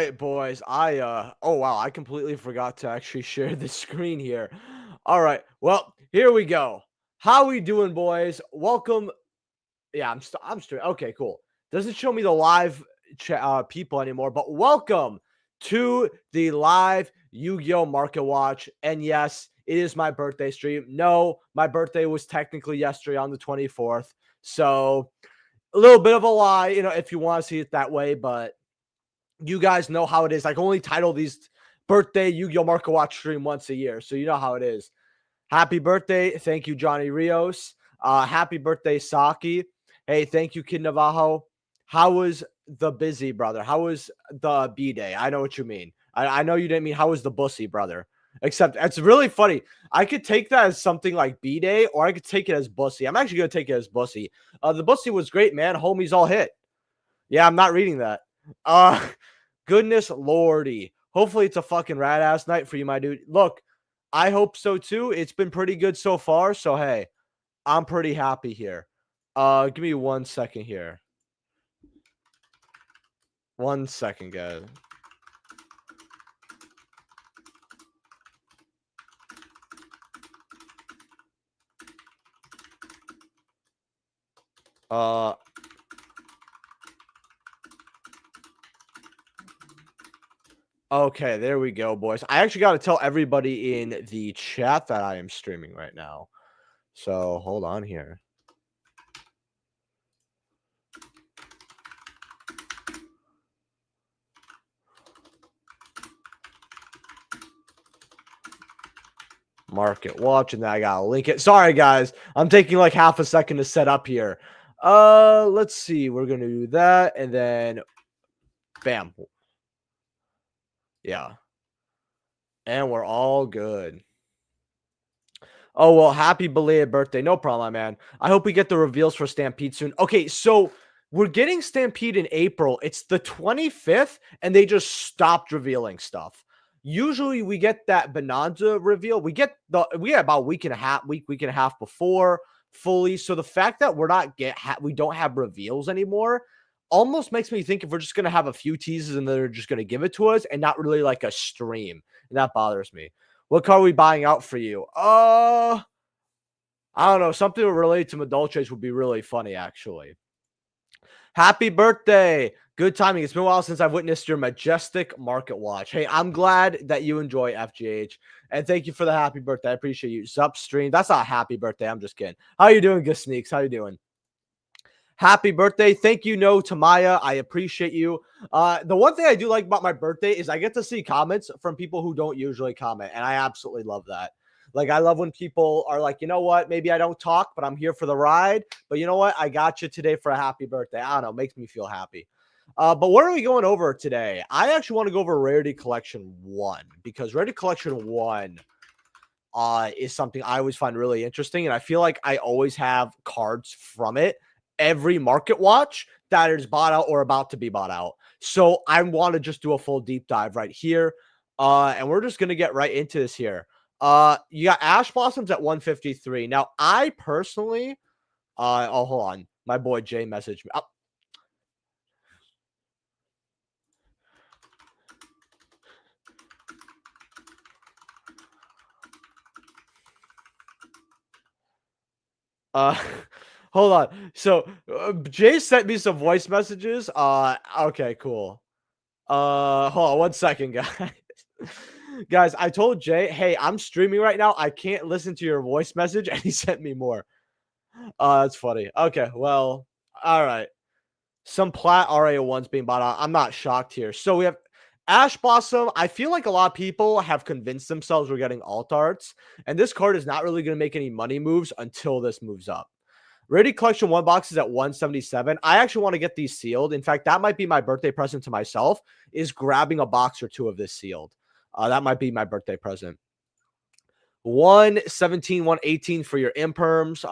right, boys. Oh wow, I completely forgot to actually share the screen here. All right. Well, here we go. How we doing, boys? Welcome. Yeah, I'm straight. Okay, cool. Doesn't show me the live people anymore, but welcome to the live Yu-Gi-Oh Market Watch. And yes, it is my birthday stream. No, my birthday was technically yesterday on the 24th. So, a little bit of a lie, if you want to see it that way, but you guys know how it is. I can only title these birthday Yu-Gi-Oh! Market Watch stream once a year, so you know how it is. Happy birthday. Thank you, Johnny Rios. Happy birthday, Saki. Hey, thank you, Kid Navajo. How was the busy, brother? How was the B-Day? I know what you mean. I know you didn't mean how was the bussy, brother. Except it's really funny. I could take that as something like B-Day, or I could take it as bussy. I'm actually going to take it as bussy. The bussy was great, man. Homies all hit. Yeah, I'm not reading that. Uh, Goodness lordy. Hopefully it's a fucking rad ass night for you, my dude. Look, I hope so too. It's been pretty good so far. So hey, I'm pretty happy here. Give me 1 second here. 1 second, guys. Okay, there we go, boys. I actually got to tell everybody in the chat that I am streaming right now. So hold on here. Market watch, and then I gotta link it. Sorry, guys. I'm taking like half a second to set up here. Let's see. We're gonna do that, and then bam. Yeah. And we're all good. Oh, well, happy belated birthday. No problem, man. I hope we get the reveals for Stampede soon. Okay, so we're getting Stampede in April. It's the 25th, and they just stopped revealing stuff. Usually we get that Bonanza reveal. We get about week and a half before fully. So the fact that we don't have reveals anymore almost makes me think if we're just gonna have a few teases and they're just gonna give it to us and not really like a stream. And that bothers me. What car are we buying out for you? I don't know. Something related to Madolches would be really funny, actually. Happy birthday. Good timing. It's been a while since I've witnessed your majestic market watch. Hey, I'm glad that you enjoy FGH. And thank you for the happy birthday. I appreciate you. Sup stream. That's not a happy birthday. I'm just kidding. How you doing, Good Sneaks? How you doing? Happy birthday. Thank you, No Tamaya. I appreciate you. The one thing I do like about my birthday is I get to see comments from people who don't usually comment, and I absolutely love that. Like, I love when people are like, you know what, maybe I don't talk, but I'm here for the ride. But you know what? I got you today for a happy birthday. I don't know. Makes me feel happy. But what are we going over today? I actually want to go over Rarity Collection 1 because Rarity Collection 1 is something I always find really interesting. And I feel like I always have cards from it every market watch that is bought out or about to be bought out. So I want to just do a full deep dive right here. And we're just going to get right into this here. You got Ash Blossoms at 153. Now, I personally, hold on. My boy Jay messaged me. Hold on. So Jay sent me some voice messages. Okay, cool. Hold on 1 second, guys. Guys, I told Jay, hey, I'm streaming right now. I can't listen to your voice message, and he sent me more. That's funny. Okay, well, all right. Some plat RA1s being bought out. I'm not shocked here. So we have Ash Blossom. I feel like a lot of people have convinced themselves we're getting alt arts, and this card is not really going to make any money moves until this moves up. Rarity Collection 1 box is at 177. I actually want to get these sealed. In fact, that might be my birthday present to myself, is grabbing a box or two of this sealed. That might be my birthday present. 117, 118 for your imperms.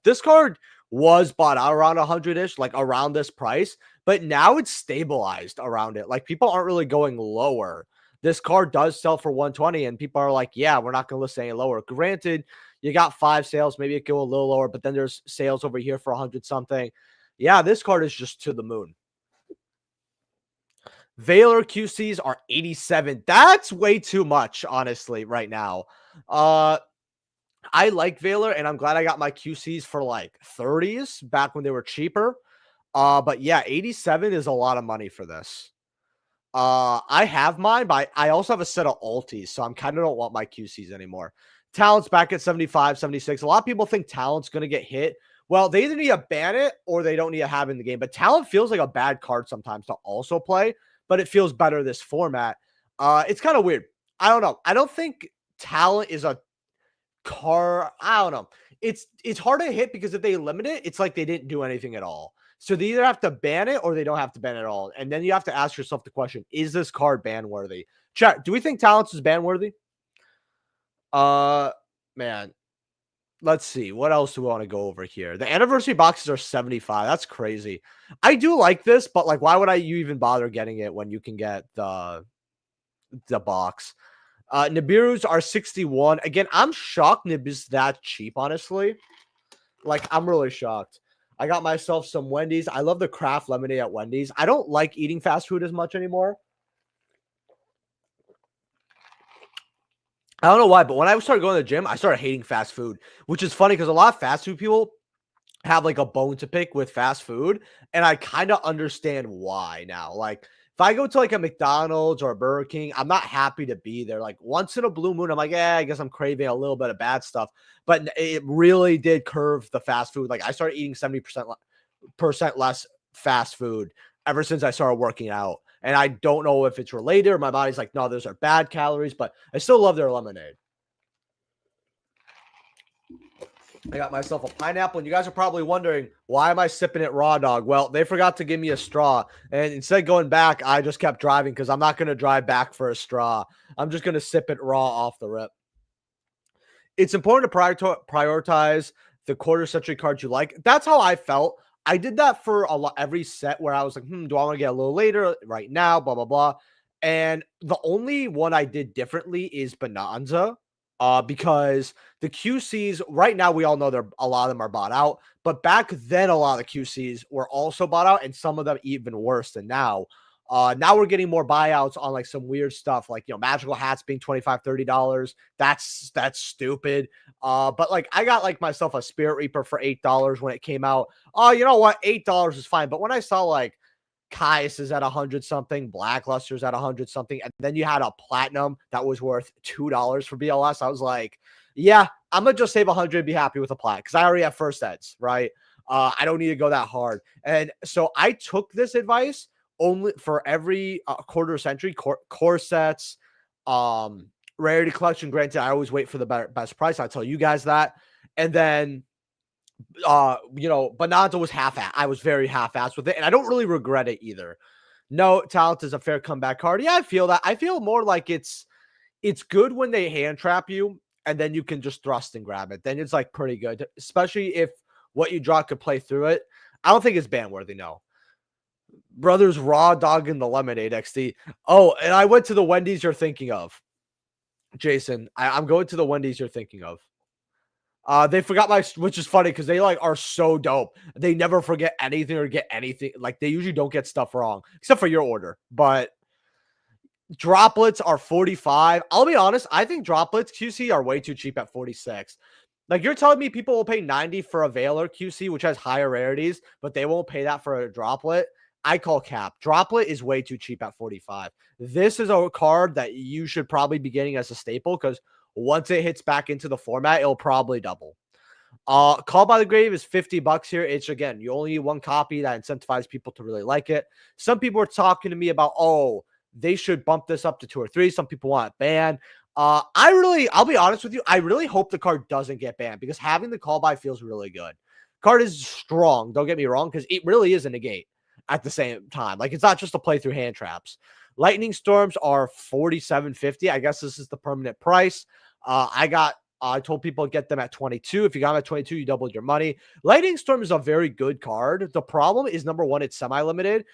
This card was bought out around 100-ish, like around this price, but now it's stabilized around it. Like, people aren't really going lower. This card does sell for 120, and people are like, yeah, we're not going to list any lower. Granted, you got 5 sales, maybe it go a little lower, but then there's sales over here for 100 something. Yeah, this card is just to the moon. Valor QCs are 87. That's way too much, honestly, right now. I like Valor, and I'm glad I got my QCs for like 30s back when they were cheaper. But yeah, 87 is a lot of money for this. I have mine, but I also have a set of alties, so I'm kind of don't want my QCs anymore. Talent's back at 75, 76. A lot of people think Talent's going to get hit. Well, they either need to ban it or they don't need to have it in the game. But Talent feels like a bad card sometimes to also play, but it feels better this format. It's kind of weird. I don't know. I don't think Talent is a car. I don't know. It's hard to hit because if they limit it, it's like they didn't do anything at all. So they either have to ban it or they don't have to ban it at all. And then you have to ask yourself the question, is this card ban worthy? Chat, do we think Talents is ban worthy? Man, let's see. What else do we want to go over here? The anniversary boxes are 75. That's crazy. I do like this, but like, why would you even bother getting it when you can get the box? Nibiru's are 61. Again, I'm shocked Nib is that cheap, honestly. Like, I'm really shocked. I got myself some Wendy's. I love the craft lemonade at Wendy's. I don't like eating fast food as much anymore. I don't know why, but when I started going to the gym, I started hating fast food, which is funny because a lot of fast food people have like a bone to pick with fast food, and I kind of understand why now. Like, if I go to like a McDonald's or a Burger King, I'm not happy to be there. Like, once in a blue moon, I'm like, yeah, I guess I'm craving a little bit of bad stuff. But it really did curve the fast food. Like, I started eating 70% less fast food ever since I started working out. And I don't know if it's related or my body's like, no, those are bad calories, but I still love their lemonade. I got myself a pineapple, and you guys are probably wondering, why am I sipping it raw, dog? Well, they forgot to give me a straw, and instead of going back, I just kept driving because I'm not going to drive back for a straw. I'm just going to sip it raw off the rip. It's important to prioritize the quarter century cards you like. That's how I felt. I did that for every set where I was like, do I want to get a little later right now, blah, blah, blah. And the only one I did differently is Bonanza. Because the QCs right now, we all know a lot of them are bought out, but back then a lot of the QCs were also bought out, and some of them even worse than now. Now we're getting more buyouts on like some weird stuff, like, magical hats being $25, $30. That's stupid. But like, I got like myself a Spirit Reaper for $8 when it came out. Oh, you know what? $8 is fine. But when I saw like Caius is at 100 something, Blackluster's at 100 something, and then you had a platinum that was worth $2 for BLS. I was like, yeah, I'm gonna just save 100 and be happy with a plat because I already have first eds, right? I don't need to go that hard. And so I took this advice only for every quarter century core sets, rarity collection. Granted, I always wait for the best price. I tell you guys that. And then Bonanza was I was very half-assed with it, and I don't really regret it either. No, Talent is a fair comeback card. Yeah, I feel that. I feel more like it's good when they hand trap you, and then you can just thrust and grab it. Then it's like pretty good, especially if what you draw could play through it. I don't think it's ban worthy, no. Brothers raw dog in the lemonade XD. Oh, and I went to the Wendy's you're thinking of. Jason, I'm going to the Wendy's you're thinking of. They forgot which is funny because they like are so dope. They never forget anything or get anything. Like, they usually don't get stuff wrong, except for your order. But droplets are 45. I'll be honest, I think droplets QC are way too cheap at 46. Like, you're telling me people will pay 90 for a Valor QC, which has higher rarities, but they won't pay that for a droplet? I call cap. Droplet is way too cheap at 45. This is a card that you should probably be getting as a staple because once it hits back into the format, it'll probably double. Call by the Grave is $50 here. It's, again, you only need one copy. That incentivizes people to really like it. Some people are talking to me about, they should bump this up to 2 or 3. Some people want it banned. I'll be honest with you. I really hope the card doesn't get banned because having the call by feels really good. Card is strong. Don't get me wrong, because it really is a negate at the same time. Like, it's not just to play through hand traps. Lightning Storms are $47.50. I guess this is the permanent price. I told people to get them at 22. If you got them at 22, you doubled your money. Lightning Storm is a very good card. The problem is, number one, it's semi-limited.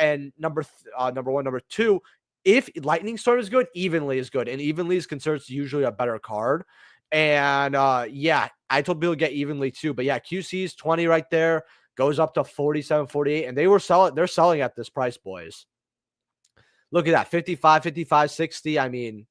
And number one, number two, if Lightning Storm is good, Evenly is good. And Evenly is considered usually a better card. And yeah, I told people to get Evenly too. But yeah, QC is 20 right there. Goes up to 47, 48. And they're selling at this price, boys. Look at that, 55, 55, 60. I mean,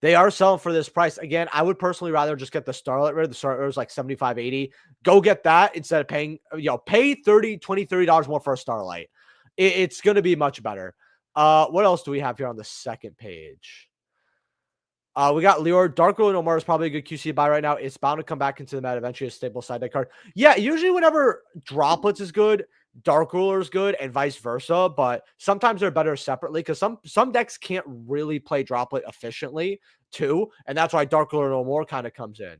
they are selling for this price. Again, I would personally rather just get the Starlight Rare. The Starlight Rare is like 75, 80. Go get that instead of paying, pay $30 more for a Starlight. It's going to be much better. What else do we have here on the second page? We got Leor. Dark Ruler Nomar is probably a good QC to buy right now. It's bound to come back into the meta eventually, a stable side deck card. Yeah, usually whenever Droplets is good, Dark Ruler is good, and vice versa. But sometimes they're better separately because some decks can't really play Droplet efficiently too, and that's why Dark Ruler No More kind of comes in.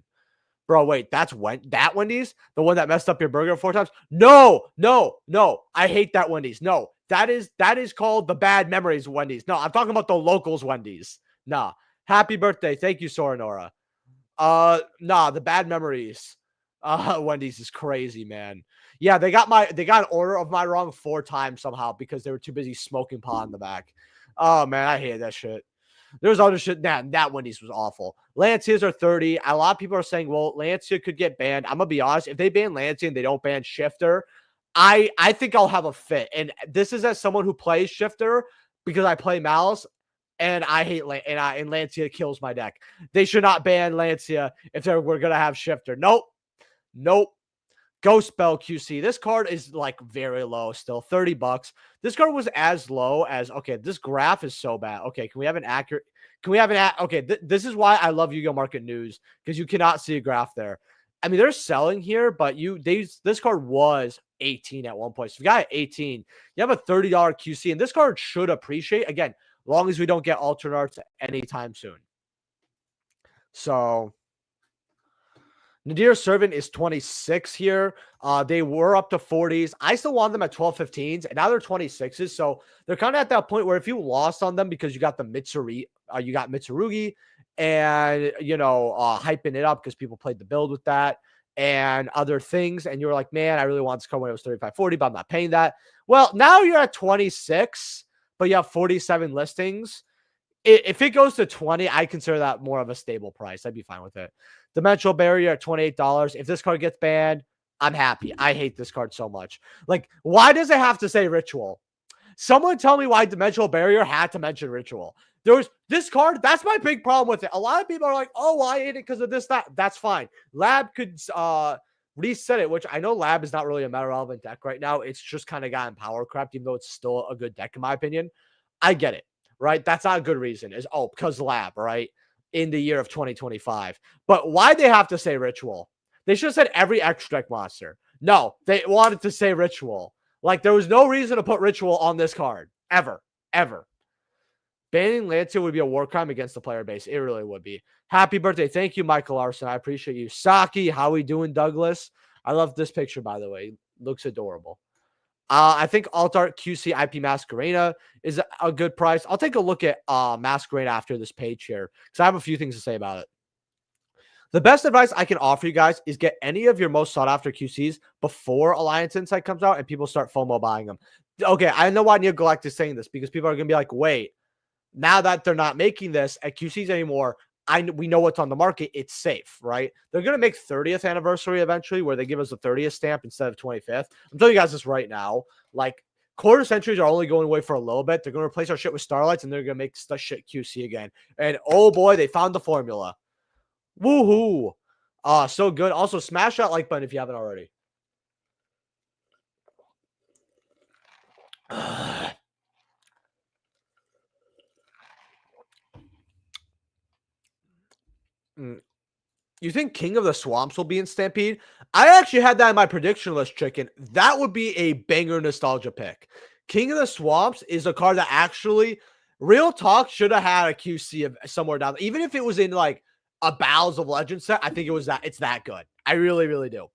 Bro, wait, that's Wendy's, the one that messed up your burger 4 times. No, I hate that Wendy's. No, that is called the Bad Memories Wendy's. No, I'm talking about the locals Wendy's. Nah. Happy birthday. Thank you, Soranora. Nah, the Bad Memories. Wendy's is crazy, man. Yeah, they got an order of mine wrong 4 times somehow because they were too busy smoking pot in the back. Oh man, I hate that shit. There's other shit. That Wendy's was awful. Lancias are 30. A lot of people are saying, well, Lancia could get banned. I'm gonna be honest. If they ban Lancia and they don't ban Shifter, I think I'll have a fit. And this is as someone who plays Shifter because I play Malice. And I hate and Lancia kills my deck. They should not ban Lancia if we're gonna have Shifter. Nope. Ghost Spell QC. This card is like very low still, $30. This card was as low as this graph is so bad. Okay, can we have an accurate? This is why I love Yu-Gi-Oh! Market News because you cannot see a graph there. I mean, they're selling here, but this card was 18 at one point. So if you got 18, you have a $30 QC, and this card should appreciate again. Long as we don't get alternate arts anytime soon. So Nadir Servant is 26 here. They were up to 40s. I still want them at 12, 15s, and now they're 26s. So they're kind of at that point where if you lost on them because you got the Mitsurugi, and hyping it up because people played the build with that and other things, and you were like, man, I really want this card when it was 35, 40, but I'm not paying that. Well, now you're at 26. But you have 47 listings. If it goes to 20, I consider that more of a stable price. I'd be fine with it. Dimensional Barrier at $28. If this card gets banned, I'm happy. I hate this card so much. Like, why does it have to say Ritual? Someone tell me why Dimensional Barrier had to mention Ritual. There was this card. That's my big problem with it. A lot of people are like, oh, well, I hate it because of this, that. That's fine. Lab could reset it, which I know Lab is not really a meta relevant deck right now. It's just kind of gotten power crept, even though it's still a good deck in my opinion. I get it, right? That's not a good reason. Because Lab, right? In the year of 2025. But why they have to say Ritual? They should have said every extra deck monster. No, they wanted to say Ritual. Like there was no reason to put Ritual on this card ever. Banning Lancia would be a war crime against the player base. It really would be. Happy birthday. Thank you, Michael Larson. I appreciate you. Saki, how we doing, Douglas? I love this picture, by the way. Looks adorable. I think Altart QC IP Masquerena is a good price. I'll take a look at Masquerena after this page here because I have a few things to say about it. The best advice I can offer you guys is get any of your most sought-after QCs before Alliance Insight comes out and people start FOMO buying them. Okay, I know why Neil Galactic is saying this because people are going to be like, wait, now that they're not making this at QCs anymore, we know what's on the market. It's safe, right? They're going to make 30th anniversary eventually where they give us a 30th stamp instead of 25th. I'm telling you guys this right now. Like, quarter centuries are only going away for a little bit. They're going to replace our shit with Starlights, and they're going to make stuff shit QC again. And, oh, boy, they found the formula. Woohoo. So good. Also, smash that like button if you haven't already. You think King of the Swamps will be in Stampede? I actually had that in my prediction list, Chicken. That would be a banger nostalgia pick. King of the Swamps is a card that actually, real talk, should have had a QC of somewhere down there. Even if it was in like a Battles of Legends set, I think it's that good. I really, really do.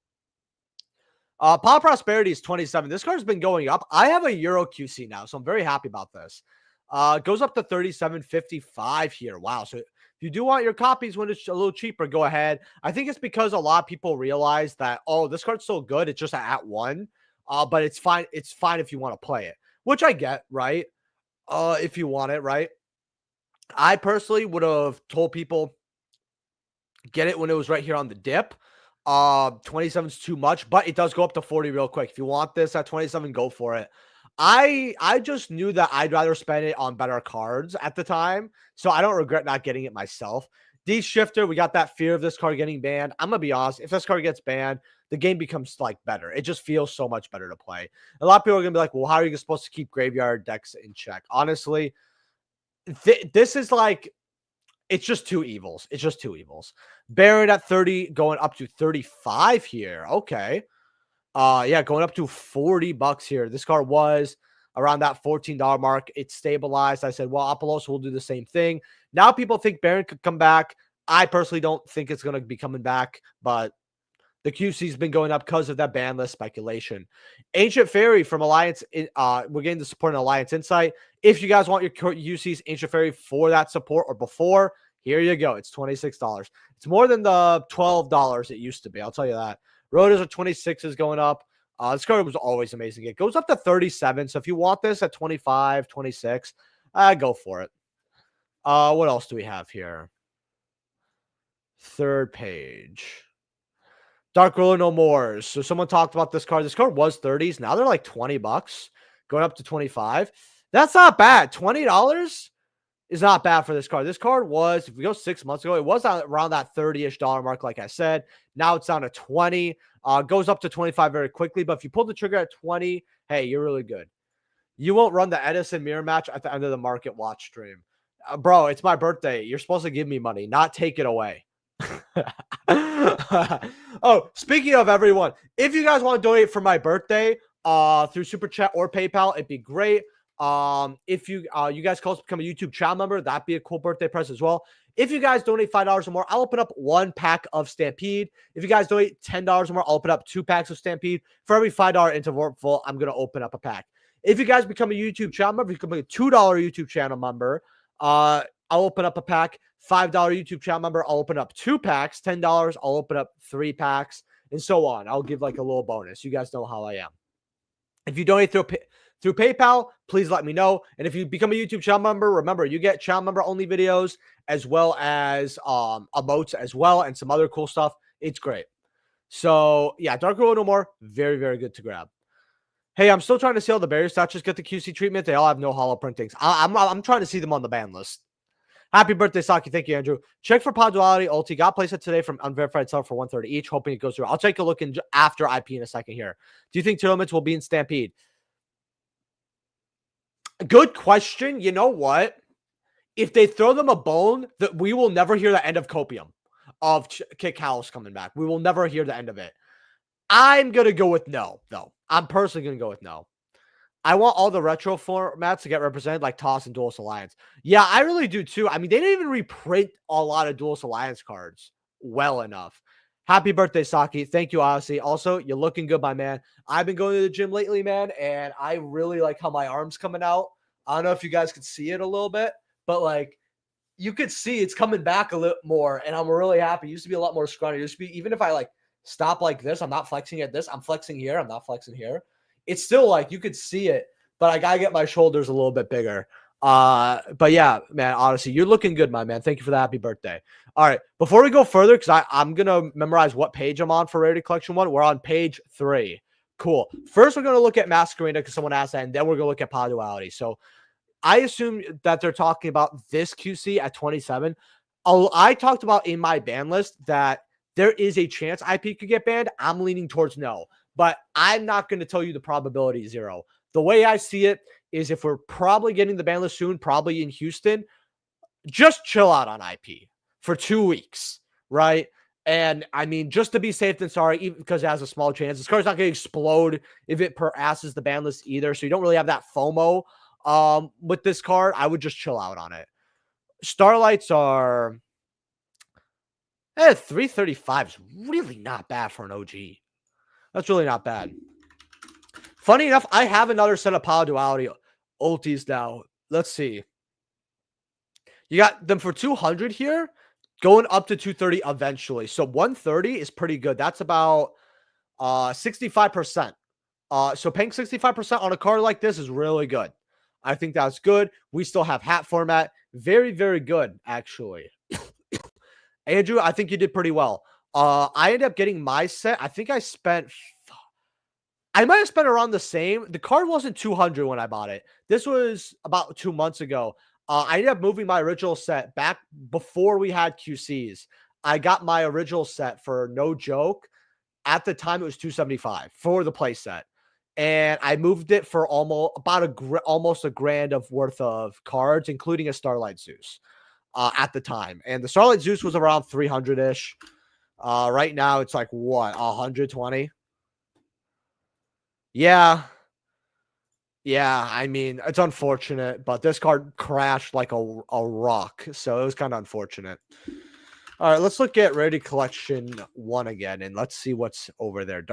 Paw Prosperity is 27. This card's been going up. I have a Euro QC now, so I'm very happy about this. It goes up to 37.55 here. Wow. So if you do want your copies when it's a little cheaper, go ahead. I think it's because a lot of people realize that, oh, this card's so good. It's just at 1. But it's fine. It's fine if you want to play it, which I get, right? If you want it, right? I personally would have told people get it when it was right here on the dip. 27 is too much, but it does go up to 40 real quick. If you want this at 27, go for it. I just knew that I'd rather spend it on better cards at the time, so I don't regret not getting it myself. D Shifter, we got that fear of this card getting banned. I'm gonna be honest, if this card gets banned, the game becomes like better. It just feels so much better to play. A lot of people are gonna be like, well, how are you supposed to keep graveyard decks in check? Honestly, this is like, it's just two evils. It's just two evils. Baron at 30, going up to 35 here. Okay. Yeah, going up to $40 here. This card was around that $14 mark. It stabilized. I said, well, Apollos will do the same thing. Now people think Baron could come back. I personally don't think it's going to be coming back, but the QC's been going up because of that ban list speculation. Ancient Fairy from Alliance. We're getting the support in Alliance Insight. If you guys want your UC's Ancient Fairy for that support or before, here you go. It's $26. It's more than the $12 it used to be. I'll tell you that. Rotas are 26 is going up. This card was always amazing. It goes up to 37. So if you want this at 25, 26, go for it. What else do we have here? Third page. Dark Ruler No More. So someone talked about this card. This card was 30s. Now they're like $20, going up to 25. That's not bad. $20 is not bad for this card. This card was, if we go 6 months ago, it was around that 30-ish dollar mark, like I said. Now it's down to 20. Goes up to 25 very quickly. But if you pull the trigger at 20, hey, you're really good. You won't run the Edison mirror match at the end of the market watch stream. Bro, it's my birthday. You're supposed to give me money, not take it away. Oh, speaking of everyone, if you guys want to donate for my birthday through Super Chat or PayPal, it'd be great. If you guys call us become a YouTube channel member, that'd be a cool birthday present as well. If you guys donate $5 or more, I'll open up 1 pack of Stampede. If you guys donate $10 or more, I'll open up 2 packs of Stampede. For every $5 interval, I'm gonna open up a pack. If you guys become a YouTube channel member, if you become a $2 YouTube channel member, I'll open up a pack. $5 YouTube channel member, I'll open up 2 packs. $10, I'll open up 3 packs, and so on. I'll give like a little bonus. You guys know how I am. If you donate through PayPal, please let me know. And if you become a YouTube channel member, remember, you get channel member only videos as well as emotes as well and some other cool stuff. It's great. So yeah, Dark Ruler No More, very, very good to grab. Hey, I'm still trying to see all the barrier stats. Get the QC treatment. They all have no hollow printings. I'm trying to see them on the ban list. Happy birthday, Saki. Thank you, Andrew. Check for Pod Duality ulti. Got placed today from unverified seller for 130 each. Hoping it goes through. I'll take a look after IP in a second here. Do you think tournaments will be in Stampede? Good question. You know what? If they throw them a bone, that we will never hear the end of Copium of Kick House coming back. We will never hear the end of it. I'm gonna go with no, though. I'm personally gonna go with no. I want all the retro formats to get represented, like Toss and Duelist Alliance. Yeah, I really do too. I mean, they didn't even reprint a lot of Duelist Alliance cards well enough. Happy birthday, Saki. Thank you, Odyssey. Also, you're looking good, my man. I've been going to the gym lately, man, and I really like how my arm's coming out. I don't know if you guys could see it a little bit, but like you could see it's coming back a little more, and I'm really happy. It used to be a lot more scrawny. It used to be, even if I like stop like this, I'm not flexing at this. I'm flexing here. I'm not flexing here. It's still like you could see it, but I gotta get my shoulders a little bit bigger. But yeah, man, honestly, you're looking good, my man. Thank you for the happy birthday. All right, before we go further, because I'm gonna memorize what page I'm on for Rarity Collection 1. We're on page 3. Cool. First, we're gonna look at Masquerade because someone asked that, and then we're gonna look at Pod Duality. So I assume that they're talking about this QC at 27. I talked about in my ban list that there is a chance IP could get banned. I'm leaning towards no, but I'm not going to tell you the probability 0. The way I see it is if we're probably getting the ban list soon, probably in Houston, just chill out on IP for 2 weeks, right? And I mean, just to be safe than sorry, even because it has a small chance. This card's not going to explode if it passes the ban list either, so you don't really have that FOMO with this card. I would just chill out on it. Starlights are 335 is really not bad for an OG. That's really not bad. Funny enough, I have another set of Power Duality ultis now. Let's see. You got them for 200 here, going up to 230 eventually. So 130 is pretty good. That's about 65%. So paying 65% on a card like this is really good. I think that's good. We still have hat format. Very, very good, actually. Andrew, I think you did pretty well. I ended up getting my set. I think I spent I might have spent around the same. The card wasn't 200 when I bought it. This was about 2 months ago. I ended up moving my original set back before we had QCs. I got my original set for no joke. At the time, it was 275 for the play set. And I moved it for almost a grand of worth of cards, including a Starlight Zeus at the time. And the Starlight Zeus was around 300-ish. Right now, it's like, what, 120? Yeah. Yeah, I mean, it's unfortunate, but this card crashed like a rock, so it was kind of unfortunate. All right, let's look at Rarity Collection 1 again, and let's see what's over there.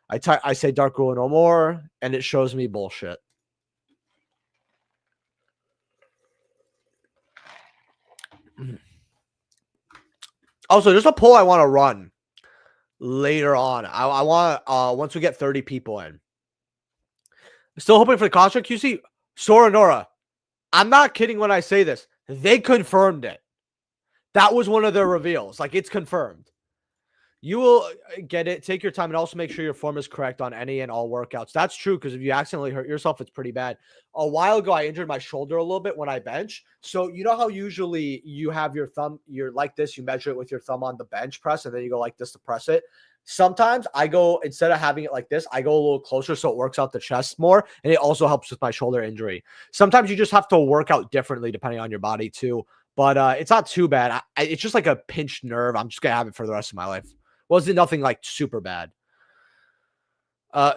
I say Dark Rule no more, and it shows me bullshit. Also, there's a poll I want to run later on. I want once we get 30 people in. Still hoping for the contract QC. Sora Nora. I'm not kidding when I say this. They confirmed it. That was one of their reveals. Like, it's confirmed. You will get it. Take your time and also make sure your form is correct on any and all workouts. That's true, because if you accidentally hurt yourself, it's pretty bad. A while ago, I injured my shoulder a little bit when I bench. So you know how usually you have your thumb, you're like this, you measure it with your thumb on the bench press, and then you go like this to press it. Sometimes I go, instead of having it like this, I go a little closer so it works out the chest more, and it also helps with my shoulder injury. Sometimes you just have to work out differently depending on your body too. But it's not too bad. It's just like a pinched nerve. I'm just going to have it for the rest of my life. Wasn't nothing like super bad.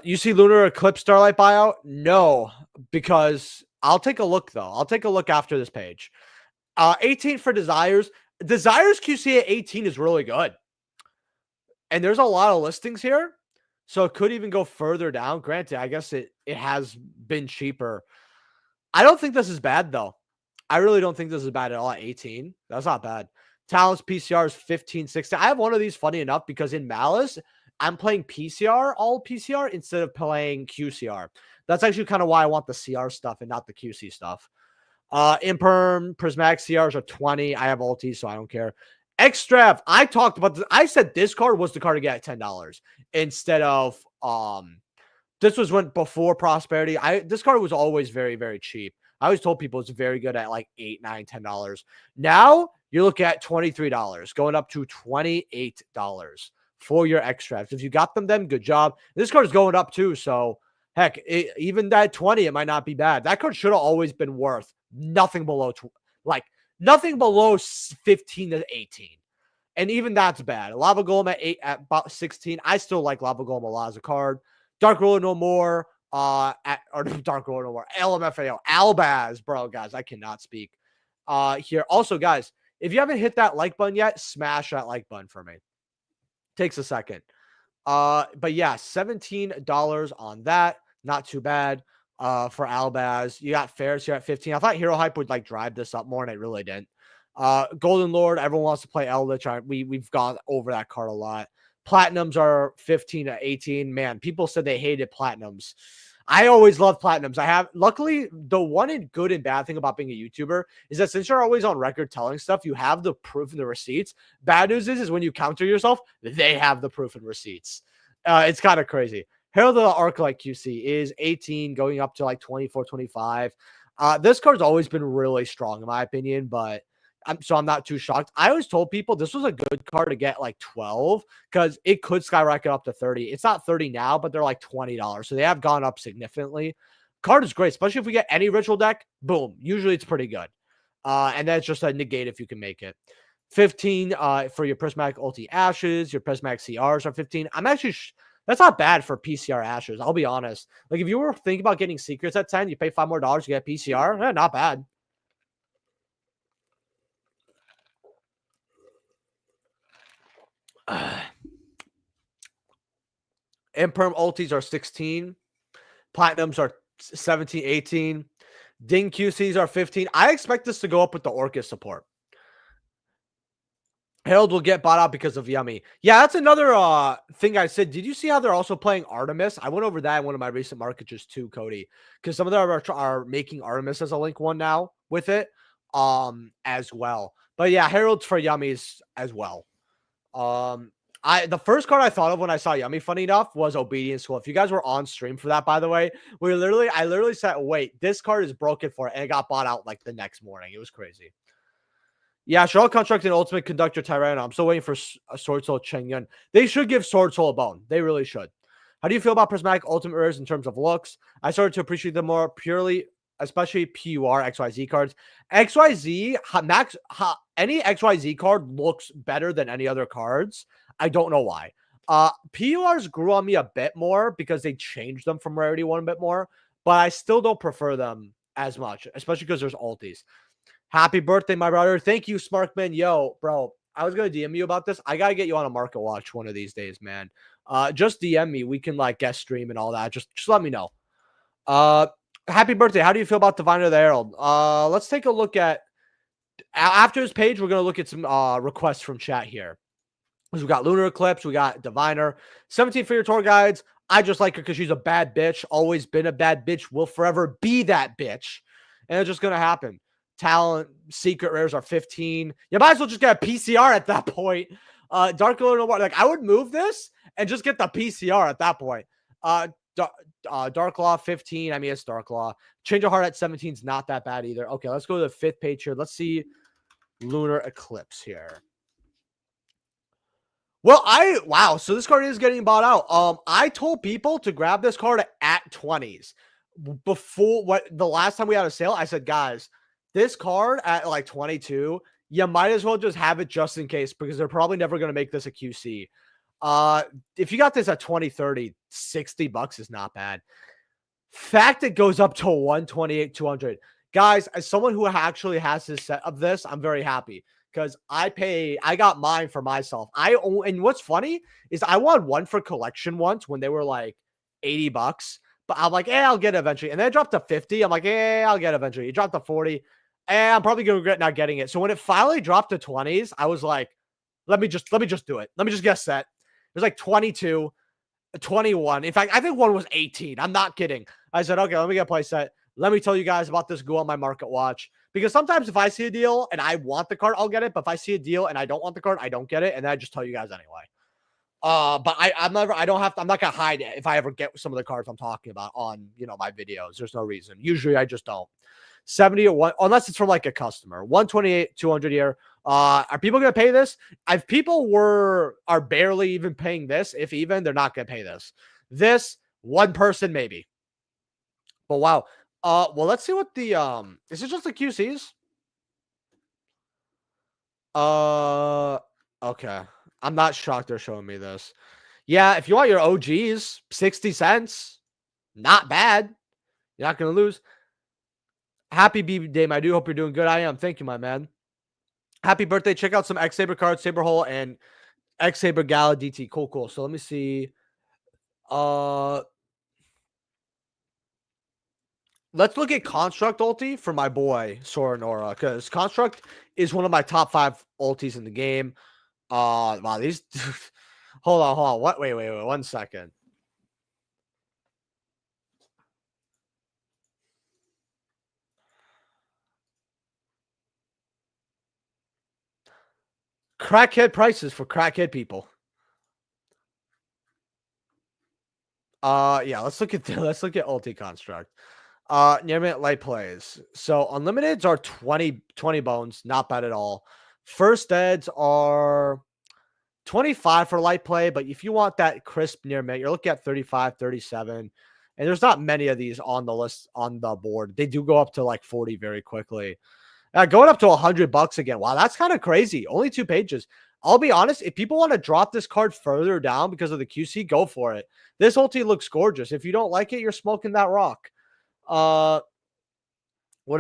You see Lunar Eclipse Starlight buyout? No, because I'll take a look though. I'll take a look after this page. 18 for Desires. Desires QC at 18 is really good. And there's a lot of listings here. So it could even go further down. Granted, I guess it has been cheaper. I don't think this is bad though. I really don't think this is bad at all at 18. That's not bad. Talents PCR is 15, 16. I have one of these, funny enough, because in Malice, I'm playing PCR, all PCR, instead of playing QCR. That's actually kind of why I want the CR stuff and not the QC stuff. Imperm, Prismatic CRs are 20. I have ulti, so I don't care. Extrav, I talked about this. I said this card was the card to get at $10 instead of this was when before Prosperity. This card was always very, very cheap. I always told people it's very good at like $8, $9, $10. Now you look at $23, going up to $28 for your extras. If you got them, then good job. This card is going up too, so heck, even that 20, it might not be bad. That card should have always been worth nothing below nothing below 15 to 18. And even that's bad. Lava Golem at about 16. I still like Lava Golem a lot as a card. Dark Ruler no more. Or Dark Ruler no more. LMFAO. Albaz, bro, guys. I cannot speak. Here. Also, guys, if you haven't hit that like button yet, smash that like button for me. Takes a second. But yeah, $17 on that. Not too bad. For Albaz. You got Ferris here at 15. I thought Hero Hype would like drive this up more, and it really didn't. Golden Lord, everyone wants to play Eldritch. We've gone over that card a lot. Platinums are 15 to 18. Man, people said they hated platinums. I always love platinums. Luckily, the one good and bad thing about being a YouTuber is that since you're always on record telling stuff, you have the proof and the receipts. Bad news is when you counter yourself, they have the proof and receipts. It's kind of crazy. Herald of the Arclight QC is 18, going up to like 24, 25. This card's always been really strong, in my opinion, but I'm not too shocked. I always told people this was a good card to get like 12 because it could skyrocket up to 30. It's not 30 now, but they're like $20. So they have gone up significantly. Card is great, especially if we get any ritual deck. Boom. Usually it's pretty good. And that's just a negate if you can make it. 15 for your Prismatic Ulti Ashes. Your Prismatic CRs are 15. I'm actually... That's not bad for PCR Ashes. I'll be honest. Like, if you were thinking about getting secrets at 10, you pay $5 more to get PCR. Not bad. Imperm ultis are 16. Platinums are 17, 18. Ding QCs are 15. I expect this to go up with the Orcus support. Herald will get bought out because of Yummy. Yeah, that's another thing I said. Did you see how they're also playing Artemis? I went over that in one of my recent markets too, Cody, because some of them are making Artemis as a link one now with it as well. But yeah, Herald's for Yummies as well. The first card I thought of when I saw Yummy, funny enough, was Obedience School. If you guys were on stream for that, by the way, I literally said, wait, this card is broken for it, and it got bought out like the next morning. It was crazy. Yeah, should all construct an Ultimate Conductor Tyranno. I'm still waiting for a Sword Soul Chengyun. They should give Sword Soul a bone. They really should. How do you feel about Prismatic Ultimate Rares in terms of looks? I started to appreciate them more purely, especially PUR XYZ cards. XYZ, any XYZ card looks better than any other cards. I don't know why. PURs grew on me a bit more because they changed them from Rarity 1 a bit more, but I still don't prefer them as much, especially because there's ultis. Happy birthday, my brother. Thank you, Smarkman. Yo, bro, I was going to DM you about this. I got to get you on a market watch one of these days, man. Just DM me. We can like guest stream and all that. Just let me know. Happy birthday. How do you feel about Diviner the Herald? Let's take a look at, after this page, we're going to look at some requests from chat here. We got Lunar Eclipse. We got Diviner. 17 for your tour guides. I just like her because she's a bad bitch. Always been a bad bitch. Will forever be that bitch. And it's just going to happen. Talent, secret rares are 15. You might as well just get a PCR at that point. Dark Lord, like I would move this and just get the PCR at that point. Dark Law 15. I mean, it's Dark Law. Change of Heart at 17 is not that bad either. Okay, let's go to the 5th page here. Let's see Lunar Eclipse here. Well, wow. So this card is getting bought out. I told people to grab this card at 20s before the last time we had a sale. I said, guys, this card at like 22, you might as well just have it just in case because they're probably never going to make this a QC. If you got this at 20, 30, 60 bucks is not bad. Fact it goes up to 128, 200. Guys, as someone who actually has this set of this, I'm very happy because I got mine for myself. And what's funny is I won one for collection once when they were like 80 bucks. But I'm like, I'll get it eventually. And then it dropped to 50. I'm like, I'll get it eventually. It dropped to 40. And I'm probably going to regret not getting it. So when it finally dropped to 20s, I was like, let me just do it. Let me just get set. It was like 22, 21. In fact, I think one was 18. I'm not kidding. I said, okay, let me get a play set. Let me tell you guys about this. Go on my market watch. Because sometimes if I see a deal and I want the card, I'll get it. But if I see a deal and I don't want the card, I don't get it. And then I just tell you guys anyway. But I'm not gonna hide it if I ever get some of the cards I'm talking about on, my videos. There's no reason. Usually I just don't. 70 or 1, unless it's from like a customer. 128, 200 here. Are people gonna pay this? If people are barely even paying this, if even, they're not gonna pay this. This one person maybe. But wow. Well, let's see what the is it just the QCs? Okay. I'm not shocked they're showing me this. Yeah, if you want your OGs, 60 cents. Not bad. You're not going to lose. Happy B-Day, my dude. Hope you're doing good. I am. Thank you, my man. Happy birthday. Check out some X-Saber cards, Saber Hole, and X-Saber Gala DT. Cool. So let me see. Let's look at Construct ulti for my boy, Soranora, because Construct is one of my top 5 ultis in the game. Wow, these hold on. What? Wait, 1 second. Crackhead prices for crackhead people. Yeah, let's look at ulti construct. Near mint light plays. So unlimiteds are 20 bones, not bad at all. First deads are 25 for light play, but if you want that crisp near mint, you're looking at 35, 37. And there's not many of these on the list on the board. They do go up to like 40 very quickly. Going up to $100 again. Wow, that's kind of crazy. Only 2 pages. I'll be honest, if people want to drop this card further down because of the QC, go for it. This ulti looks gorgeous. If you don't like it, you're smoking that rock. What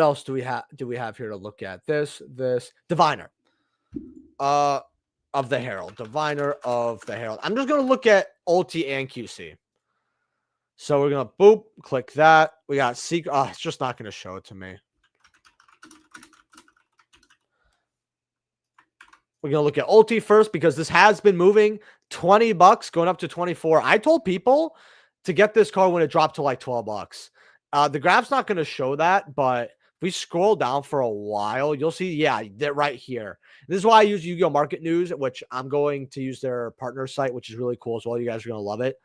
else do we have here to look at? This Diviner. Of the Herald. Diviner of the Herald. I'm just going to look at ulti and QC. So we're going to boop, click that. We got secret. It's just not going to show it to me. We're going to look at ulti first because this has been moving. $20 going up to 24. I told people to get this card when it dropped to like $12. The graph's not going to show that, but If we scroll down for a while, you'll see, yeah, that right here. This is why I use Yu-Gi-Oh! Market News, which I'm going to use their partner site, which is really cool as well. You guys are going to love it.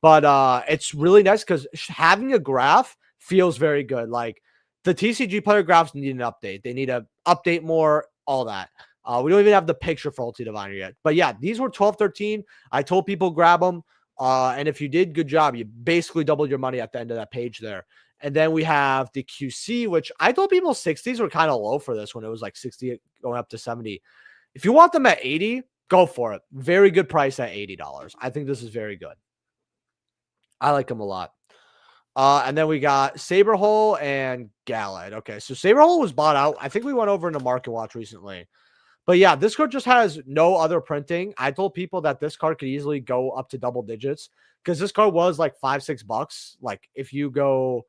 But it's really nice because having a graph feels very good. Like the TCG player graphs need an update. They need to update more, all that. We don't even have the picture for Ulti Diviner yet. But yeah, these were 12, 13. I told people grab them. And if you did, good job. You basically doubled your money at the end of that page there. And then we have the QC, which I told people 60s were kind of low for this one. It was like 60 going up to 70. If you want them at 80, go for it. Very good price at $80. I think this is very good. I like them a lot. And then we got Saberhole and Galad. Okay, so Saberhole was bought out. I think we went over into Market Watch recently. But yeah, this card just has no other printing. I told people that this card could easily go up to double digits because this card was like $5-6. Like if you go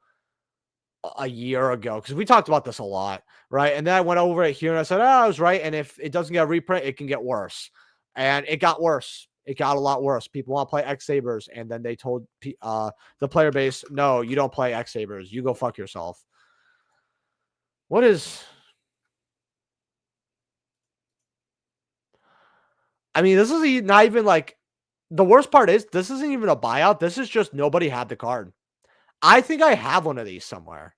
a year ago, because we talked about this a lot, right? And then I went over it here and I said, I was right. And if it doesn't get a reprint, it can get worse. And it got worse. It got a lot worse. People want to play X Sabers. And then they told the player base, no, you don't play X Sabers. You go fuck yourself. What is... I mean, this is not even like... The worst part is this isn't even a buyout. This is just nobody had the card. I think I have one of these somewhere.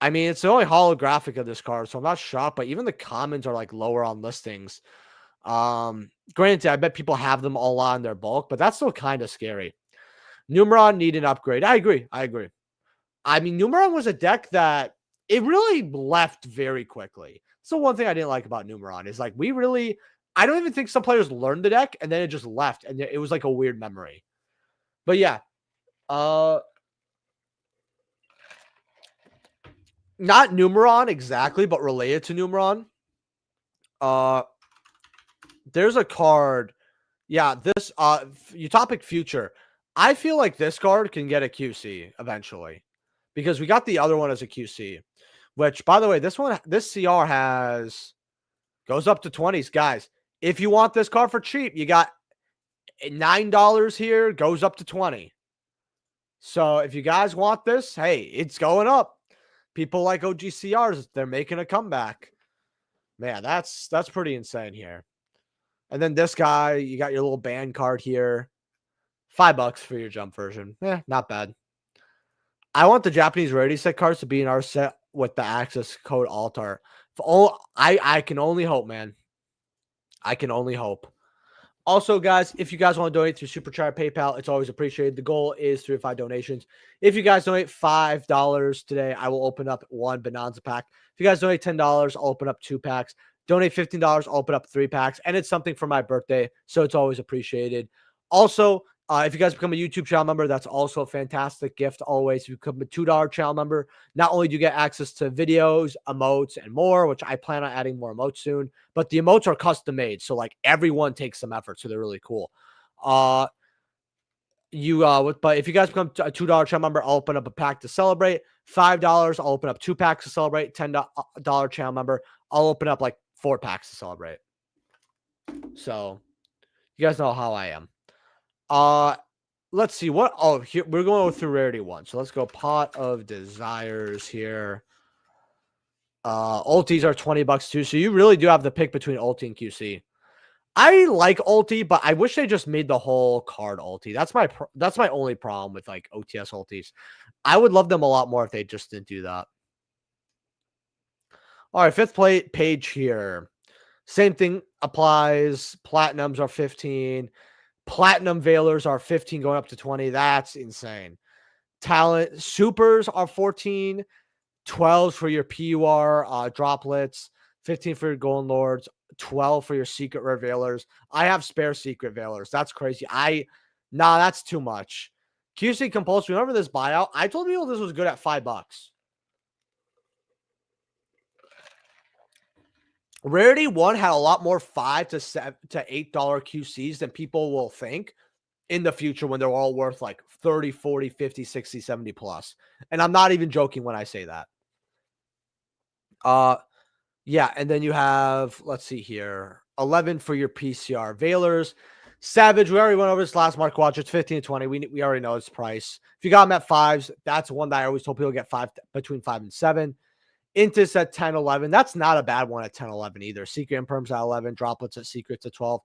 I mean, it's the only holographic of this card, so I'm not shocked, but even the commons are like lower on listings. Granted, I bet people have them all on their bulk, but that's still kind of scary. Numeron need an upgrade. I agree. I mean, Numeron was a deck that it really left very quickly. So one thing I didn't like about Numeron is like I don't even think some players learned the deck and then it just left and it was like a weird memory. But yeah, not Numeron exactly, but related to Numeron. There's a card. Yeah, this Utopic Future. I feel like this card can get a QC eventually because we got the other one as a QC, which by the way, this CR goes up to 20s, guys. If you want this card for cheap, you got $9 here, goes up to 20. So if you guys want this, hey, it's going up. People like OGCRs, they're making a comeback. Man, that's pretty insane here. And then this guy, you got your little band card here. $5 for your jump version. Not bad. I want the Japanese Rarity set cards to be in our set with the access code altar. I can only hope, man. I can only hope. Also, guys, if you guys want to donate through Super Chat or PayPal, it's always appreciated. The goal is 3 or 5 donations. If you guys donate $5 today, I will open up 1 Bonanza pack. If you guys donate $10, I'll open up 2 packs. Donate $15, I'll open up 3 packs. And it's something for my birthday, so it's always appreciated. Also, if you guys become a YouTube channel member, that's also a fantastic gift always. If you become a $2 channel member, not only do you get access to videos, emotes, and more, which I plan on adding more emotes soon, but the emotes are custom made. So like everyone takes some effort. So they're really cool. But if you guys become a $2 channel member, I'll open up a pack to celebrate. $5, I'll open up 2 packs to celebrate. $10 channel member, I'll open up like 4 packs to celebrate. So you guys know how I am. Let's see what. Oh, here we're going through Rarity 1. So let's go Pot of Desires here. Ultis are $20 too. So you really do have the pick between Ulti and QC. I like Ulti, but I wish they just made the whole card Ulti. That's my only problem with like OTS Ultis. I would love them a lot more if they just didn't do that. All right, 5th page here. Same thing applies. Platinums are 15. Platinum Veilers are 15 going up to 20. That's insane. Talent Supers are 14. 12 for your PUR droplets. 15 for your Golden Lords. 12 for your Secret Rare Veilers. I have spare Secret Veilers. That's crazy. Nah, that's too much. QC Compulsory. Remember this buyout? I told people this was good at $5. Rarity 1 had a lot more $5 to $8 QCs than people will think in the future when they're all worth like 30, 40, 50, 60, 70 plus. And I'm not even joking when I say that. Yeah, and then you have, let's see here, 11 for your PCR Veilers. Savage, we already went over this last Mark Watch. It's 15 to 20. We already know its price. If you got them at 5s, that's one that I always told people to get between 5 and 7. Intis at 10, 11. That's not a bad one at 10, 11 either. Secret Imperms at 11. Droplets at Secrets at 12.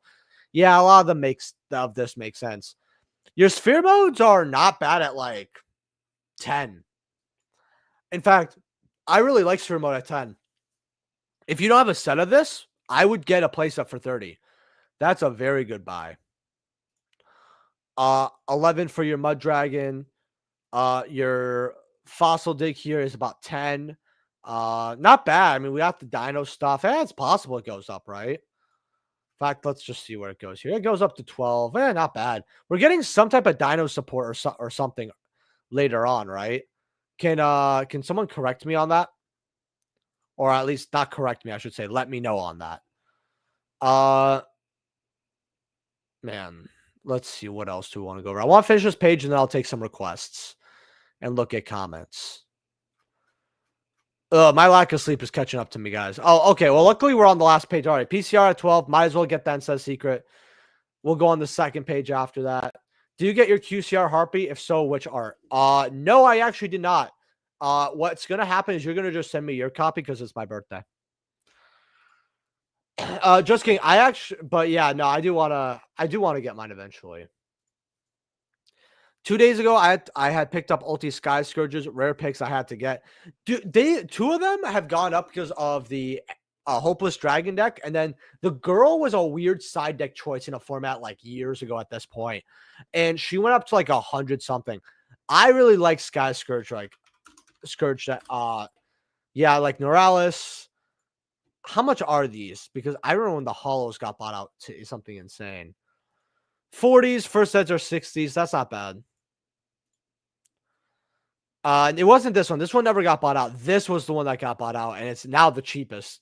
Yeah, a lot of them of this makes sense. Your sphere modes are not bad at like 10. In fact, I really like sphere mode at 10. If you don't have a set of this, I would get a playset for 30. That's a very good buy. 11 for your Mud Dragon. Your Fossil Dig here is about 10. Not bad. I mean, we got the Dino stuff. It's possible it goes up, right? In fact, let's just see where it goes here. It goes up to 12. Not bad. We're getting some type of Dino support or something later on, right? Can someone correct me on that? Or at least not correct me, I should say. Let me know on that. Man, let's see. What else do we want to go over? I want to finish this page, and then I'll take some requests and look at comments. My lack of sleep is catching up to me, guys. Oh, okay. Well, luckily we're on the last page. All right, PCR at 12. Might as well get that and says secret. We'll go on the second page after that. Do you get your QCR Harpy? If so, which art? No, I actually did not. What's gonna happen is you're gonna just send me your copy because it's my birthday. Just kidding. But yeah, no, I do wanna get mine eventually. 2 days ago, I had picked up Ulti Sky Scourges, rare picks I had to get. Two of them have gone up because of the Hopeless Dragon deck, and then the girl was a weird side deck choice in a format like years ago at this point, and she went up to like 100 something. I really like Sky Scourge, like Scourge that. Yeah, like Neuralis. How much are these? Because I remember when the Hollows got bought out to something insane. 40s, first sets are 60s. That's not bad. It wasn't this one. This one never got bought out. This was the one that got bought out, and it's now the cheapest.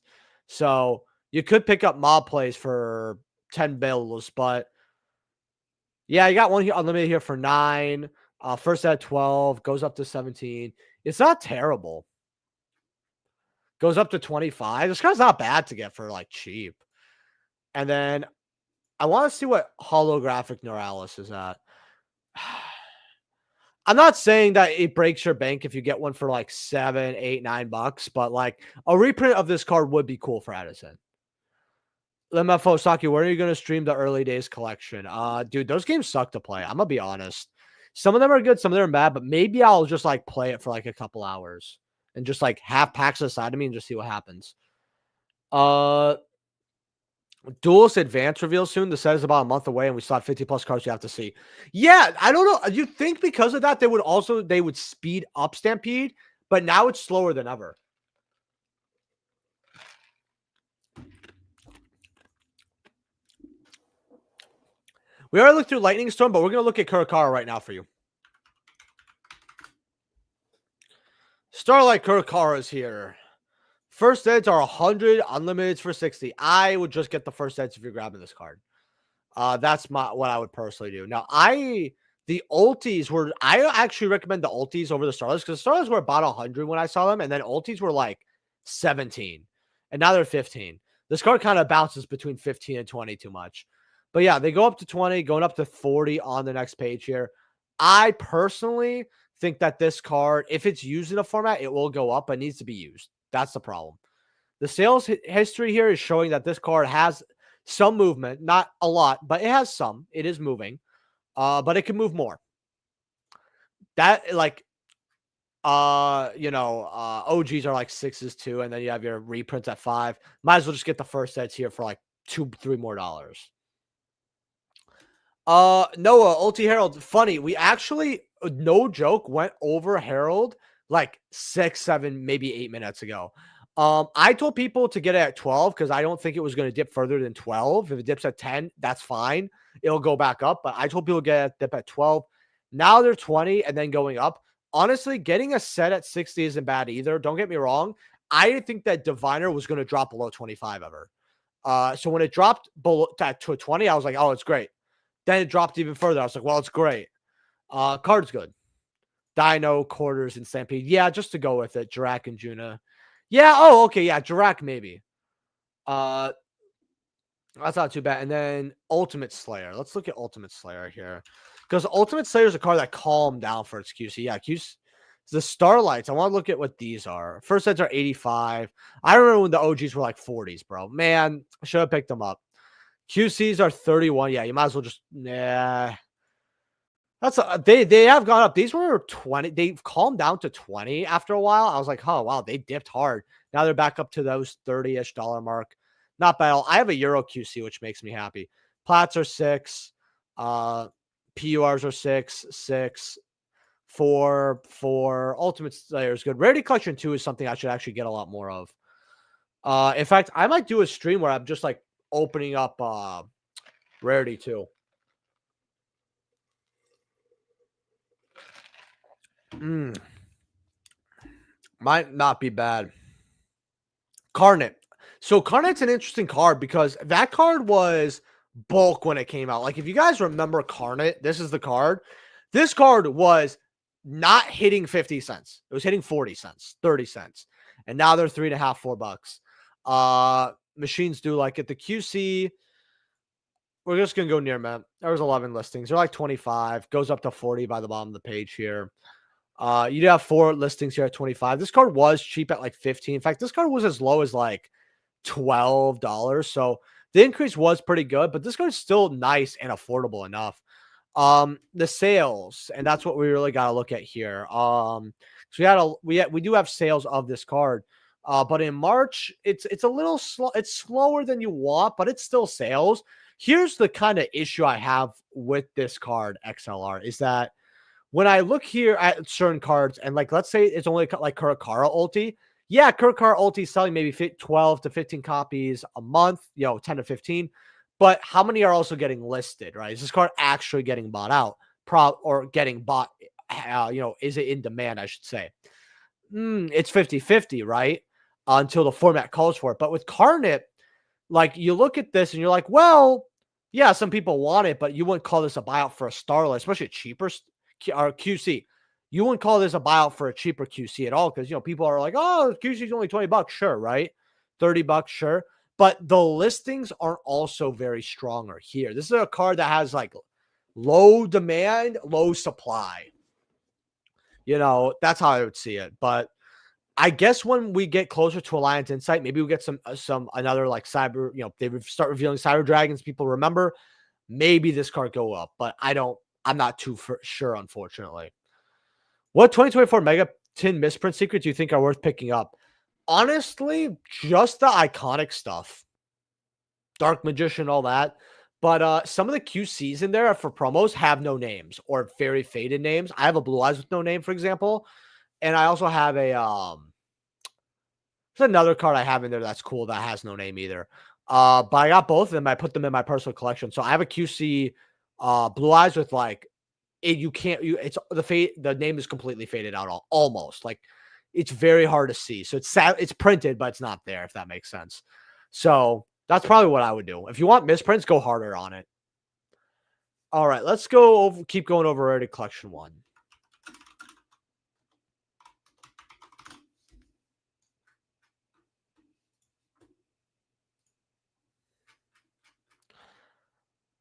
So you could pick up mob plays for 10 bills, but yeah, you got one here unlimited here for 9. First at 12, goes up to 17. It's not terrible. Goes up to 25. This guy's not bad to get for like cheap. And then I want to see what holographic Neuralis is at. I'm not saying that it breaks your bank if you get one for like $7, $8, $9, but like a reprint of this card would be cool for Edison. LMFO Saki, where are you going to stream the early days collection? Dude, those games suck to play. I'm gonna be honest. Some of them are good, some of them are bad, but maybe I'll just like play it for like a couple hours and just like have packs aside of me and just see what happens. Duelist Advance reveal soon. The set is about a month away, and we still have 50 plus cards you have to see. Yeah, I don't know. You think because of that they would speed up Stampede, but now it's slower than ever. We already looked through Lightning Storm, but we're gonna look at Kurakara right now for you. Starlight Kurakara is here. First eds are 100, unlimiteds for 60. I would just get the first eds if you're grabbing this card. That's what I would personally do. Now, the ultis were, I actually recommend the ultis over the Starlights because the Starlights were about 100 when I saw them, and then ultis were like 17, and now they're 15. This card kind of bounces between 15 and 20 too much. But yeah, they go up to 20, going up to 40 on the next page here. I personally think that this card, if it's used in a format, it will go up, but it needs to be used. That's the problem. The sales history here is showing that this card has some movement, not a lot, but it has some. It is moving, but it can move more. That like, OGs are like 6s too, and then you have your reprints at 5. Might as well just get the first sets here for like $2-3 more. Noah, Ulti Herald. Funny, we actually, no joke, went over Herald like 6, 7, maybe 8 minutes ago. I told people to get it at 12 because I don't think it was going to dip further than 12. If it dips at 10, that's fine. It'll go back up. But I told people to get a dip at 12. Now they're 20 and then going up. Honestly, getting a set at 60 isn't bad either. Don't get me wrong. I didn't think that Diviner was going to drop below 25 ever. So when it dropped below to 20, I was like, oh, it's great. Then it dropped even further. I was like, well, it's great. Card's good. Dino, Quarters, and Stampede. Yeah, just to go with it. Jirak and Juna. Yeah, oh, okay, yeah, Jirak maybe. That's not too bad. And then Ultimate Slayer. Let's look at Ultimate Slayer here. Because Ultimate Slayer is a card that calmed down for its QC. Yeah, The Starlights. I want to look at what these are. First sets are 85. I remember when the OGs were like 40s, bro. Man, I should have picked them up. QCs are 31. Yeah, you might as well just That's they have gone up. These were 20. They've calmed down to 20 after a while. I was like, oh wow, they dipped hard. Now they're back up to those 30-ish dollar mark. Not bad. I have a Euro QC, which makes me happy. Plats are 6. PURs are 6, 6, 4, 4. Ultimate Slayer is good. Rarity Collection 2 is something I should actually get a lot more of. In fact, I might do a stream where I'm just like opening up Rarity 2. Might not be bad. Carnet. So Carnet's an interesting card because that card was bulk when it came out. Like if you guys remember Carnet, this is the card. This card was not hitting 50 cents. It was hitting 40 cents, 30 cents. And now they're $3.50, $4. Machines do like it. The QC, we're just going to go near, man. There was 11 listings. They're like 25. Goes up to 40 by the bottom of the page here. You do have 4 listings here at 25. This card was cheap at like 15. In fact, this card was as low as like $12. So the increase was pretty good, but this card's still nice and affordable enough. The sales, and that's what we really got to look at here. So we do have sales of this card. But in March, it's a little slow. It's slower than you want, but it's still sales. Here's the kind of issue I have with this card, XLR, is that when I look here at certain cards, and like, let's say it's only like Kurakara ulti. Yeah, Kurakara ulti is selling maybe 12 to 15 copies a month, 10 to 15. But how many are also getting listed, right? Is this card actually getting bought out? Or getting bought, is it in demand, I should say? It's 50-50, right? Until the format calls for it. But with Carnet, like you look at this and you're like, well, yeah, some people want it, but you wouldn't call this a buyout for a Starlight, especially a cheaper or QC. You wouldn't call this a buyout for a cheaper QC at all because, people are like, oh, QC is only $20. Sure, right? $30, sure. But the listings aren't also very stronger here. This is a card that has like low demand, low supply. That's how I would see it. But I guess when we get closer to Alliance Insight, maybe we'll get some another like cyber, they start revealing Cyber Dragons. People remember, maybe this card go up, but I'm not too sure, unfortunately. What 2024 Mega Tin misprint secrets do you think are worth picking up? Honestly, just the iconic stuff. Dark Magician, all that. But some of the QCs in there for promos have no names or very faded names. I have a Blue Eyes with no name, for example. And I also have there's another card I have in there that's cool that has no name either. But I got both of them. I put them in my personal collection. So I have a QC Blue Eyes with like the name is completely faded out almost. Like it's very hard to see. So it's printed, but it's not there, if that makes sense. So that's probably what I would do. If you want misprints, go harder on it. All right, let's keep going over Rarity Collection 1.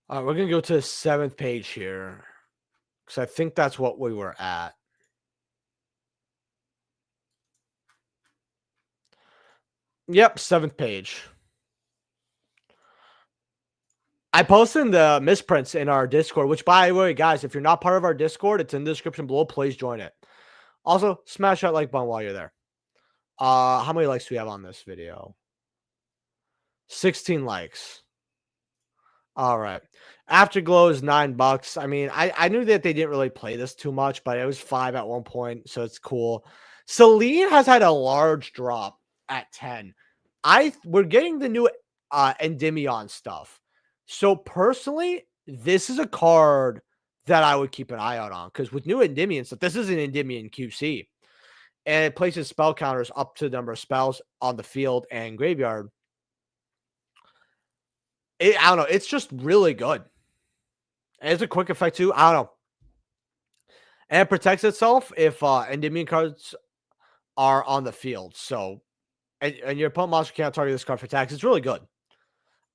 All right, we're going to go to the 7th page here because I think that's what we were at. Yep, 7th page. I posted the misprints in our Discord, which, by the way, guys, if you're not part of our Discord, it's in the description below. Please join it. Also, smash that like button while you're there. How many likes do we have on this video? 16 likes. All right. Afterglow is $9. I mean, I knew that they didn't really play this too much, but it was 5 at one point, so it's cool. Celine has had a large drop at 10. We're getting the new Endymion stuff. So personally, this is a card that I would keep an eye out on because with new Endymion stuff, this is an Endymion QC. And it places spell counters up to the number of spells on the field and graveyard. I don't know. It's just really good. And it's a quick effect too. I don't know. And it protects itself if Endymion cards are on the field. So, and your opponent monster can't target this card for attacks. It's really good.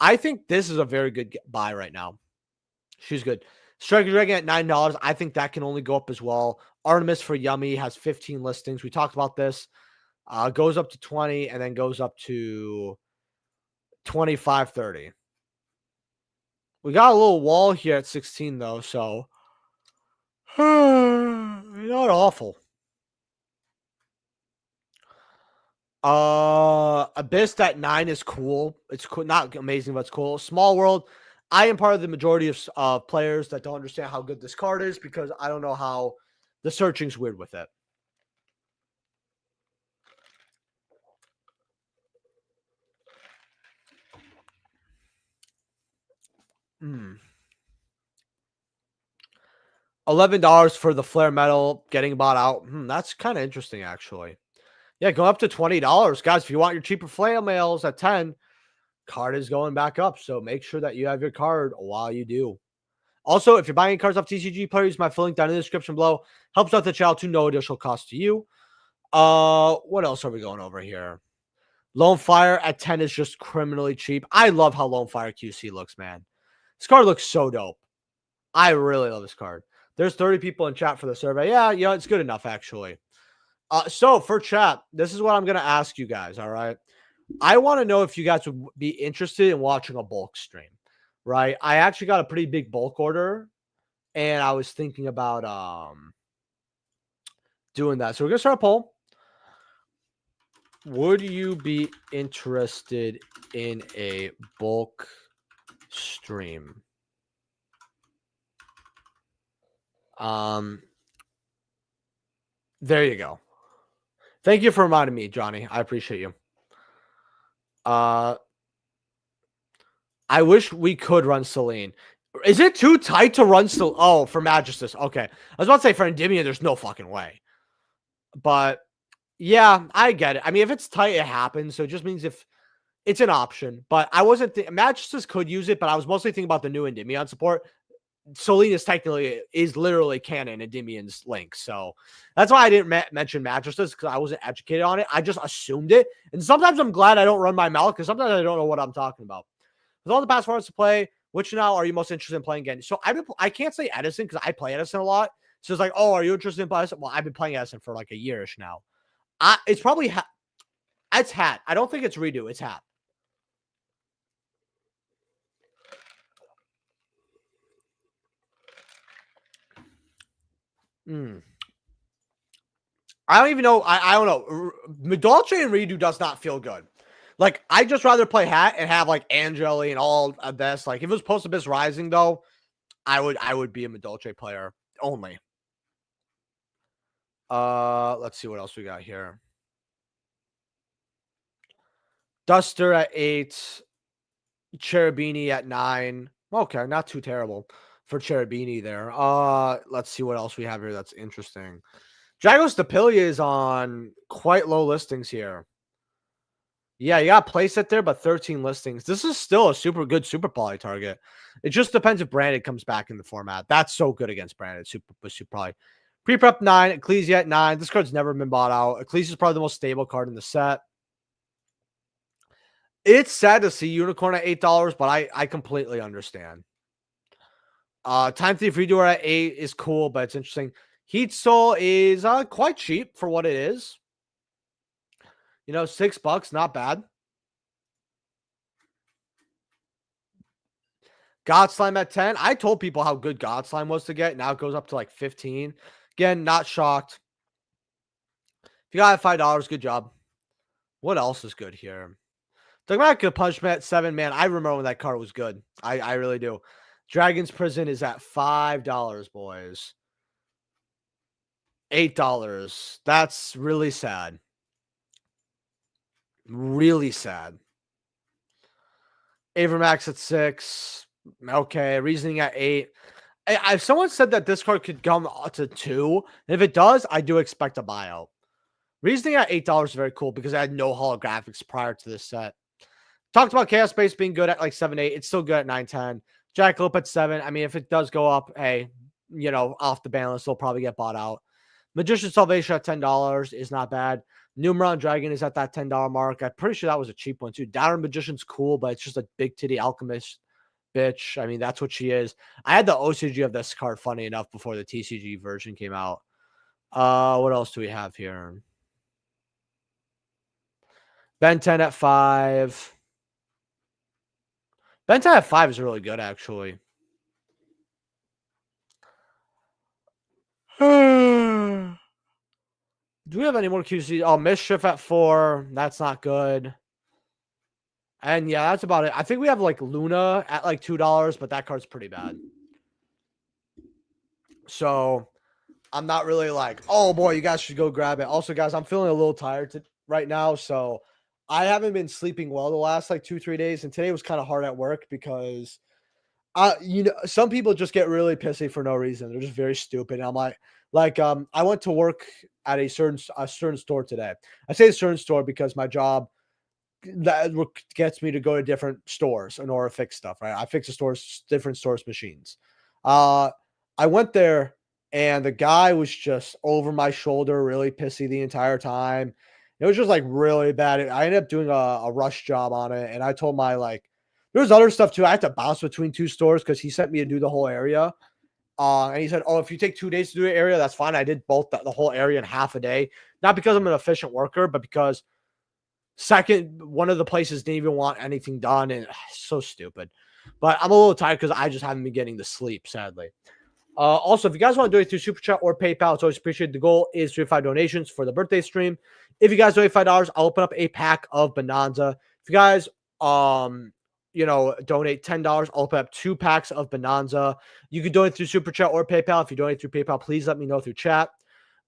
I think this is a very good buy right now. She's good. Striker Dragon at $9. I think that can only go up as well. Artemis for Yummy has 15 listings. We talked about this. Goes up to 20 and then goes up to 25, 30. We got a little wall here at 16 though, so not awful. Abyss at 9 is cool. It's cool, not amazing, but it's cool. Small World. I am part of the majority of players that don't understand how good this card is because I don't know how the searching's weird with it. $11 for the Flare Metal getting bought out. That's kind of interesting, actually. Yeah, go up to $20. Guys, if you want your cheaper flare mails at 10, card is going back up. So make sure that you have your card while you do. Also, if you're buying cards off TCG Player, use my link down in the description below. Helps out the channel to no additional cost to you. What else are we going over here? Lone Fire at 10 is just criminally cheap. I love how Lone Fire QC looks, man. This card looks so dope. I really love this card. There's 30 people in chat for the survey. Yeah, it's good enough, actually. So for chat, this is what I'm going to ask you guys, all right? I want to know if you guys would be interested in watching a bulk stream, right? I actually got a pretty big bulk order, and I was thinking about doing that. So we're going to start a poll. Would you be interested in a bulk stream? There you go. Thank you for reminding me, Johnny. I appreciate you. I wish we could run Selene. Is it too tight to run Selene? Oh, for Magistus. Okay. I was about to say for Endymion, there's no fucking way. But yeah, I get it. I mean, if it's tight, it happens. So it just means if it's an option. But I wasn't Magistus could use it, but I was mostly thinking about the new Endymion support. Selene is literally canon Endymion's link. So that's why I didn't mention Magistus because I wasn't educated on it. I just assumed it. And sometimes I'm glad I don't run my mouth because sometimes I don't know what I'm talking about. With all the past formats to play, which now are you most interested in playing again? So I can't say Edison because I play Edison a lot. So it's like, oh, are you interested in playing Edison? Well, I've been playing Edison for like a yearish now. It's probably it's Hat. I don't think it's Redo. It's Hat. I don't even know. I don't know. Medolce and Redo does not feel good. Like, I'd just rather play Hat and have, like, Angeli and all of this. Like, if it was Post-Abyss Rising, though, I would be a Medolce player only. Let's see what else we got here. Duster at 8. Cherubini at 9. Okay, not too terrible for Cherubini there. Let's see what else we have here that's interesting. Dragos Depilia is on quite low listings here. Yeah, you got playset there, but 13 listings. This is still a super good Super Poly target. It just depends if Branded comes back in the format. That's so good against Branded. Super Poly. Pre-prep 9, Ecclesia at 9. This card's never been bought out. Ecclesia is probably the most stable card in the set. It's sad to see Unicorn at $8, but I completely understand. Time Thief Redo at 8 is cool, but it's interesting. Heat Soul is quite cheap for what it is. You know, $6, not bad. God Slime at 10. I told people how good God Slime was to get. Now it goes up to like 15. Again, not shocked. If you got $5, good job. What else is good here? Dogmatic Punishment at 7. Man, I remember when that card was good. I really do. Dragon's Prison is at $5, boys. $8. That's really sad. Really sad. Avermax at 6. Okay. Reasoning at 8. If someone said that this card could come to 2, and if it does, I do expect a buyout. Reasoning at $8 is very cool because I had no holographics prior to this set. Talked about Chaos Space being good at like 7, 8. It's still good at 9, 10. Jackalope at 7. I mean, if it does go up, hey, you know, off the ban list, they'll probably get bought out. Magician's Salvation at $10 is not bad. Numeron Dragon is at that $10 mark. I'm pretty sure that was a cheap one too. Downer Magician's cool, but it's just a big titty alchemist bitch. I mean, that's what she is. I had the OCG of this card, funny enough, before the TCG version came out. What else do we have here? Ben 10 at 5. Ben 10 at 5 is really good, actually. Do we have any more QC? Oh, Mischief at 4. That's not good. And yeah, that's about it. I think we have like Luna at like $2, but that card's pretty bad. So I'm not really like, oh boy, you guys should go grab it. Also, guys, I'm feeling a little tired right now. So I haven't been sleeping well the last like 2-3 days. And today was kind of hard at work because some people just get really pissy for no reason. They're just very stupid. And I'm I went to work at a certain store today. I say a certain store because my job that gets me to go to different stores in order to fix stuff, right? I fix different stores machines. I went there and the guy was just over my shoulder, really pissy the entire time. It was just like really bad. I ended up doing a rush job on it, and I told there's other stuff too. I had to bounce between two stores because he sent me to do the whole area. And he said, "Oh, if you take 2 days to do the area, that's fine." I did both the whole area in half a day, not because I'm an efficient worker, but because one of the places didn't even want anything done, and so stupid. But I'm a little tired because I just haven't been getting the sleep, sadly. Also, if you guys want to donate through Super Chat or PayPal, it's always appreciated. The goal is 3-5 donations for the birthday stream. If you guys donate $5, I'll open up a pack of Bonanza. If you guys, donate $10, I'll open up 2 packs of Bonanza. You can donate through Super Chat or PayPal. If you donate through PayPal, please let me know through chat.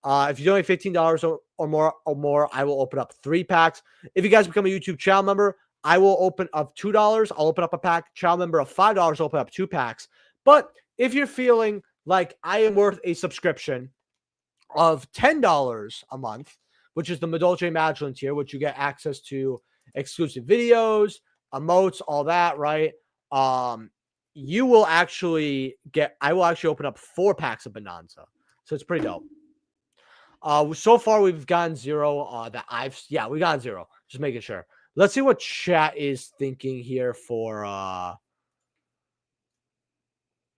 If you donate $15 or more, I will open up 3 packs. If you guys become a YouTube channel member, I will open up $2. I'll open up a pack. Channel member of $5, I'll open up 2 packs. But if you're feeling like I am worth a subscription of $10 a month, which is the Madolce Magellan tier, which you get access to exclusive videos, emotes, all that, right? I will actually open up 4 packs of Bonanza. So it's pretty dope. So far we've gotten 0. We got 0. Just making sure. Let's see what chat is thinking here for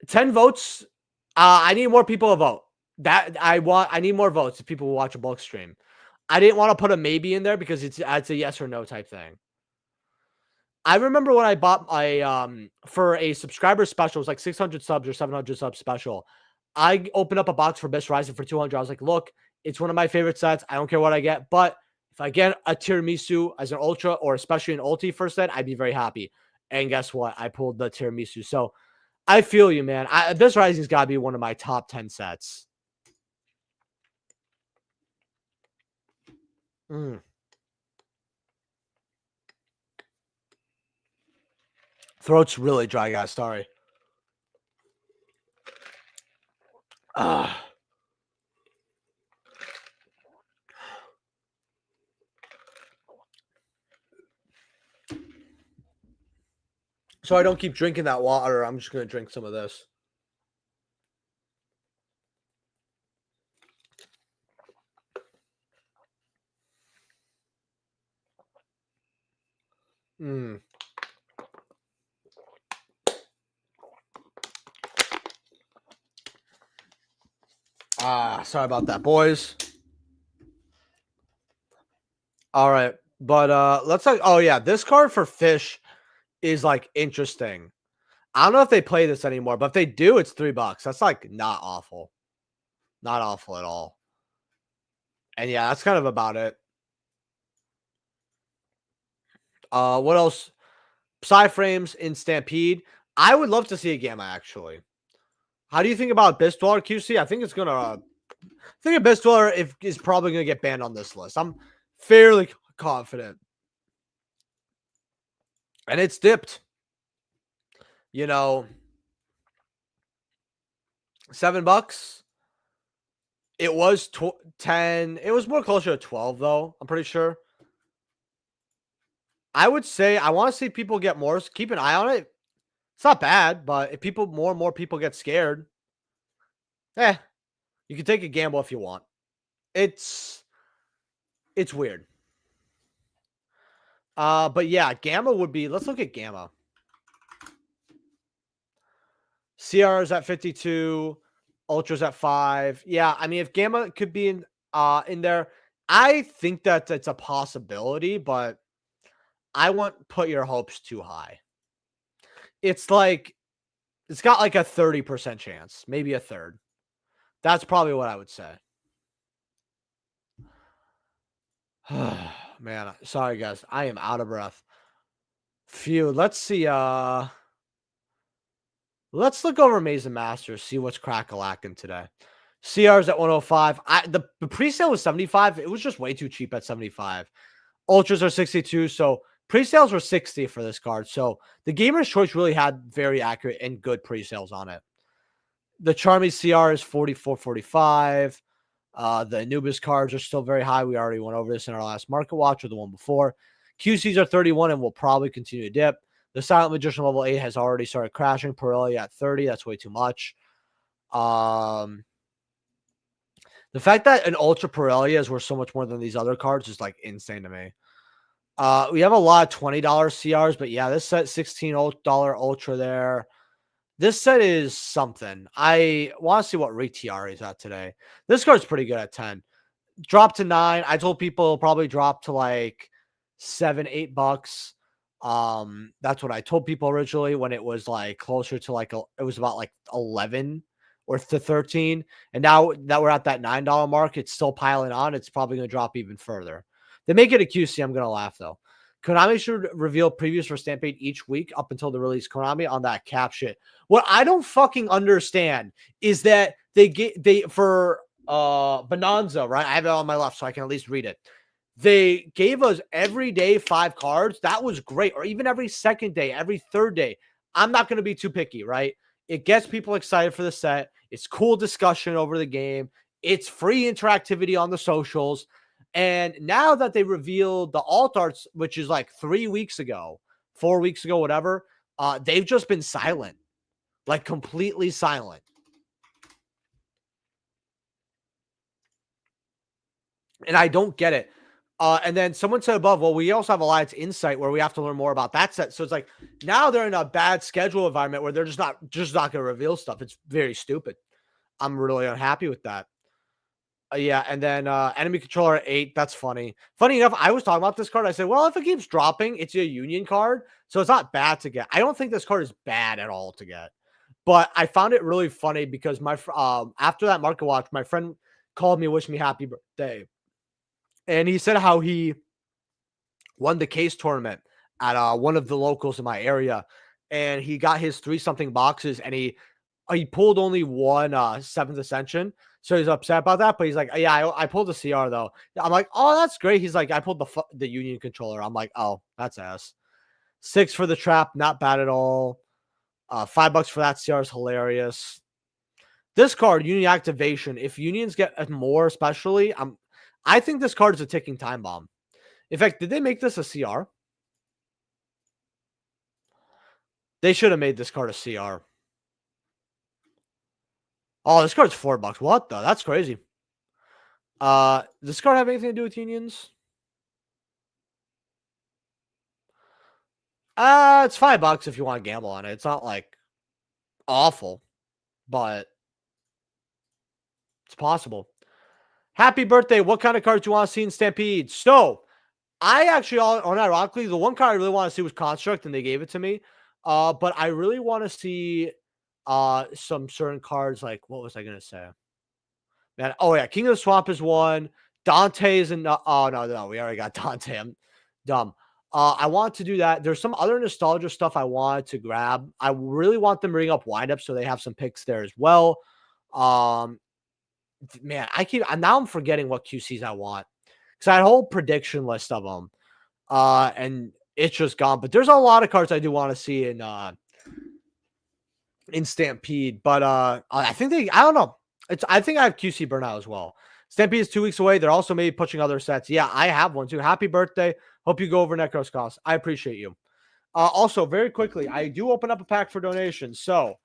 10 votes. I need more people to vote. I need more votes if people will watch a bulk stream. I didn't want to put a maybe in there because it's a yes or no type thing. I remember when I bought my for a subscriber special, it was like 600 subs or 700 subs special. I opened up a box for Best Rising for 200. I was like, look, it's one of my favorite sets. I don't care what I get, but if I get a tiramisu as an ultra or especially an ulti first set, I'd be very happy. And guess what? I pulled the tiramisu. So I feel you, man. This Rising's got to be one of my top 10 sets. Throat's really dry, guys. Sorry. So I don't keep drinking that water. I'm just going to drink some of this. Sorry about that, boys. All right. But let's this card for Fish is like interesting. I don't know if they play this anymore, but if they do, it's $3. That's like not awful. Not awful at all. And yeah, that's kind of about it. What else? Psy frames in Stampede. I would love to see a Gamma, actually. How do you think about Abyss Dweller QC? I think it's gonna I think Abyss Dweller is probably gonna get banned on this list. I'm fairly confident. And it's dipped. $7. It was 10. It was more closer to 12, though. I'm pretty sure. I would say I want to see people get more. Keep an eye on it. It's not bad, but if more and more people get scared, you can take a gamble if you want. It's weird. But yeah, Gamma would be. Let's look at Gamma. CR's at 52. Ultra's at 5. Yeah, I mean, if Gamma could be in there, I think that it's a possibility, but I wouldn't put your hopes too high. It's like it's got like a 30% chance, maybe a third. That's probably what I would say. Man, sorry guys. I am out of breath. Phew, let's see. Let's look over Maze and Masters, see what's crack-a-lacking today. CR's at 105. The pre-sale was 75. It was just way too cheap at 75. Ultras are 62, so pre-sales were 60 for this card. So the Gamer's Choice really had very accurate and good pre-sales on it. The Charmy CR is 44.45. The Anubis cards are still very high. We already went over this in our last Market Watch or the one before. QCs are 31 and will probably continue to dip. The Silent Magician level 8 has already started crashing. Pirelli at 30. That's way too much. The fact that an Ultra Pirelli is worth so much more than these other cards is like insane to me. We have a lot of $20 CRs, but yeah, this set $16 Ultra there. This set is something. I want to see what Rarity is at today. This card's pretty good at 10. Drop to 9. I told people it'll probably drop to like $7, $8. That's what I told people originally when it was like closer to like it was about like 11 or to 13. And now that we're at that $9 mark, it's still piling on. It's probably going to drop even further. They make it a QC. I'm going to laugh though. Konami should reveal previews for Stampede each week up until the release. Konami on that cap shit. What I don't fucking understand is that for Bonanza, right? I have it on my left so I can at least read it. They gave us every day 5 cards. That was great. Or even every second day, every third day. I'm not going to be too picky, right? It gets people excited for the set. It's cool discussion over the game. It's free interactivity on the socials. And now that they revealed the alt arts, which is like 3 weeks ago, 4 weeks ago, whatever, they've just been silent, like completely silent. And I don't get it. And then someone said above, well, we also have Alliance Insight where we have to learn more about that set. So it's like now they're in a bad schedule environment where they're just not going to reveal stuff. It's very stupid. I'm really unhappy with that. Yeah, and then enemy controller at 8. That's funny. Funny enough, I was talking about this card. I said, well, if it keeps dropping, it's a Union card, so it's not bad to get. I don't think this card is bad at all to get, but I found it really funny because my after that Market Watch, my friend called me, wished me happy birthday, and he said how he won the case tournament at one of the locals in my area, and he got his 3-something boxes, and he pulled only one 7th Ascension. So he's upset about that, but he's like, yeah, I pulled the CR though. I'm like, oh, that's great. He's like, I pulled the Union controller. I'm like, oh, that's ass. 6 for the trap, not bad at all. $5 for that CR is hilarious. This card, Union Activation. If Unions get more, especially, I think this card is a ticking time bomb. In fact, did they make this a CR? They should have made this card a CR. Oh, this card's $4. What the? That's crazy. Does this card have anything to do with Unions? It's $5 if you want to gamble on it. It's not like awful, but it's possible. Happy birthday. What kind of cards do you want to see in Stampede? So, I actually, unironically, the one card I really want to see was Construct, and they gave it to me. But I really want to see some certain cards. Like, what was I going to say? Man, oh yeah, King of the Swamp is one. Dante is in. Oh no, we already got Dante. I'm dumb. I want to do that. There's some other nostalgia stuff I wanted to grab. I really want them to bring up windup so they have some picks there as well. Man, now I'm forgetting what QCs I want because I had a whole prediction list of them, and it's just gone. But there's a lot of cards I do want to see in Stampede. But I think I don't know. I think I have QC Burnout as well. Stampede is 2 weeks away. They're also maybe pushing other sets. Yeah, I have one too. Happy birthday. Hope you go over Necros costs. I appreciate you. Also, very quickly, I do open up a pack for donations. So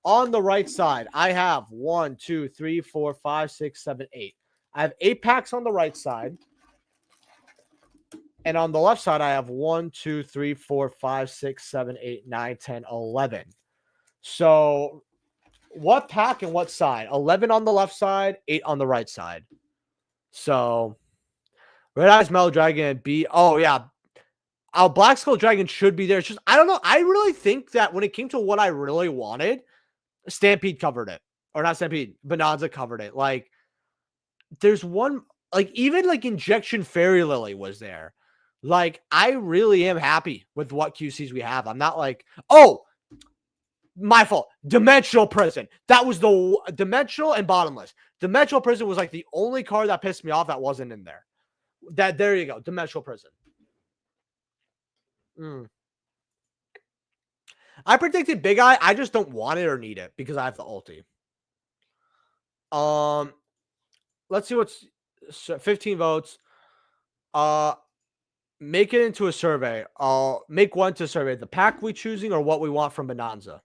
on the right side, I have 1, 2, 3, 4, 5, 6, 7, 8. I have 8 packs on the right side. And on the left side, I have 1, 2, 3, 4, 5, 6, 7, 8, 9, 10, 11. So What pack and what side? 11 on the left side, 8 on the right side. So, Red Eyes Metal Dragon and B. Oh, yeah. Our Black Skull Dragon should be there. It's just, I don't know. I really think that when it came to what I really wanted, Stampede covered it. Or not Stampede, Bonanza covered it. Like, there's one, like, even like Injection Fairy Lily was there. Like, I really am happy with what QCs we have. I'm not like, oh, my fault. Dimensional Prison. That was the Dimensional and Bottomless. Dimensional Prison was like the only card that pissed me off that wasn't in there. There you go. Dimensional Prison. I predicted Big Eye. I just don't want it or need it because I have the ulti. Let's see what's 15 votes. Make it into a survey. I'll make one to survey the pack we choosing or what we want from Bonanza.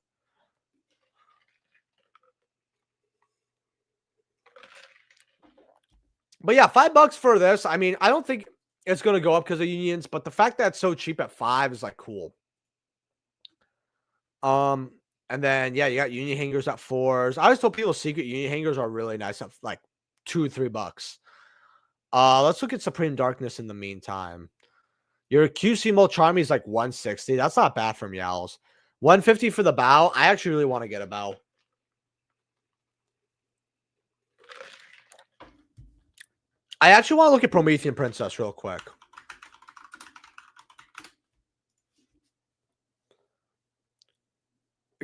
But yeah, $5 for this. I mean, I don't think it's going to go up because of unions, but the fact that it's so cheap at 5 is like cool. And then yeah, you got union hangers at 4s. I always told people secret union hangers are really nice at like $2-3. Let's look at Supreme Darkness in the meantime. Your QC Molcharmy is like 160. That's not bad for Meows. 150 for the bow. I actually really want to get a bow. I actually want to look at Promethean Princess real quick.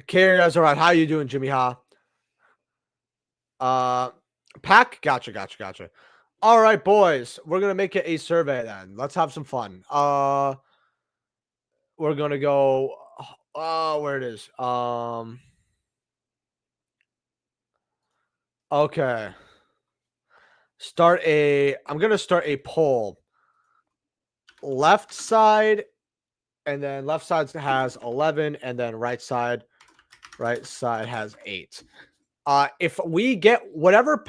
Carriers around. How you doing, Jimmy Ha? Pack. Gotcha. All right, boys. We're gonna make it a survey then. Let's have some fun. We're gonna go. Where it is. Okay. I'm gonna start a poll. Left side, and then left side has 11, and then right side has 8. If we get whatever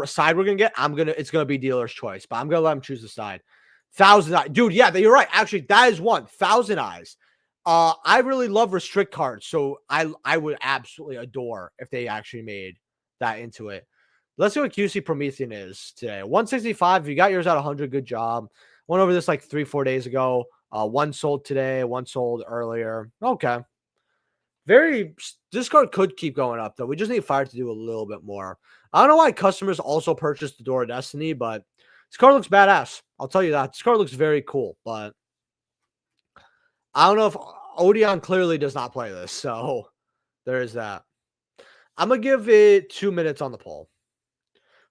side we're gonna get, it's gonna be dealer's choice, but I'm gonna let him choose the side. 1,000 Eyes, dude. Yeah, you're right. Actually, that is one. 1,000 Eyes. I really love restrict cards, so I would absolutely adore if they actually made that into it. Let's see what QC Promethean is today. 165. If you got yours at 100, good job. Went over this like 3-4 days ago. One sold today, one sold earlier. Okay. This card could keep going up, though. We just need Fire to do a little bit more. I don't know why customers also purchased the Door of Destiny, but this card looks badass. I'll tell you that. This card looks very cool, but I don't know if Odeon clearly does not play this, so there is that. I'm going to give it 2 minutes on the poll.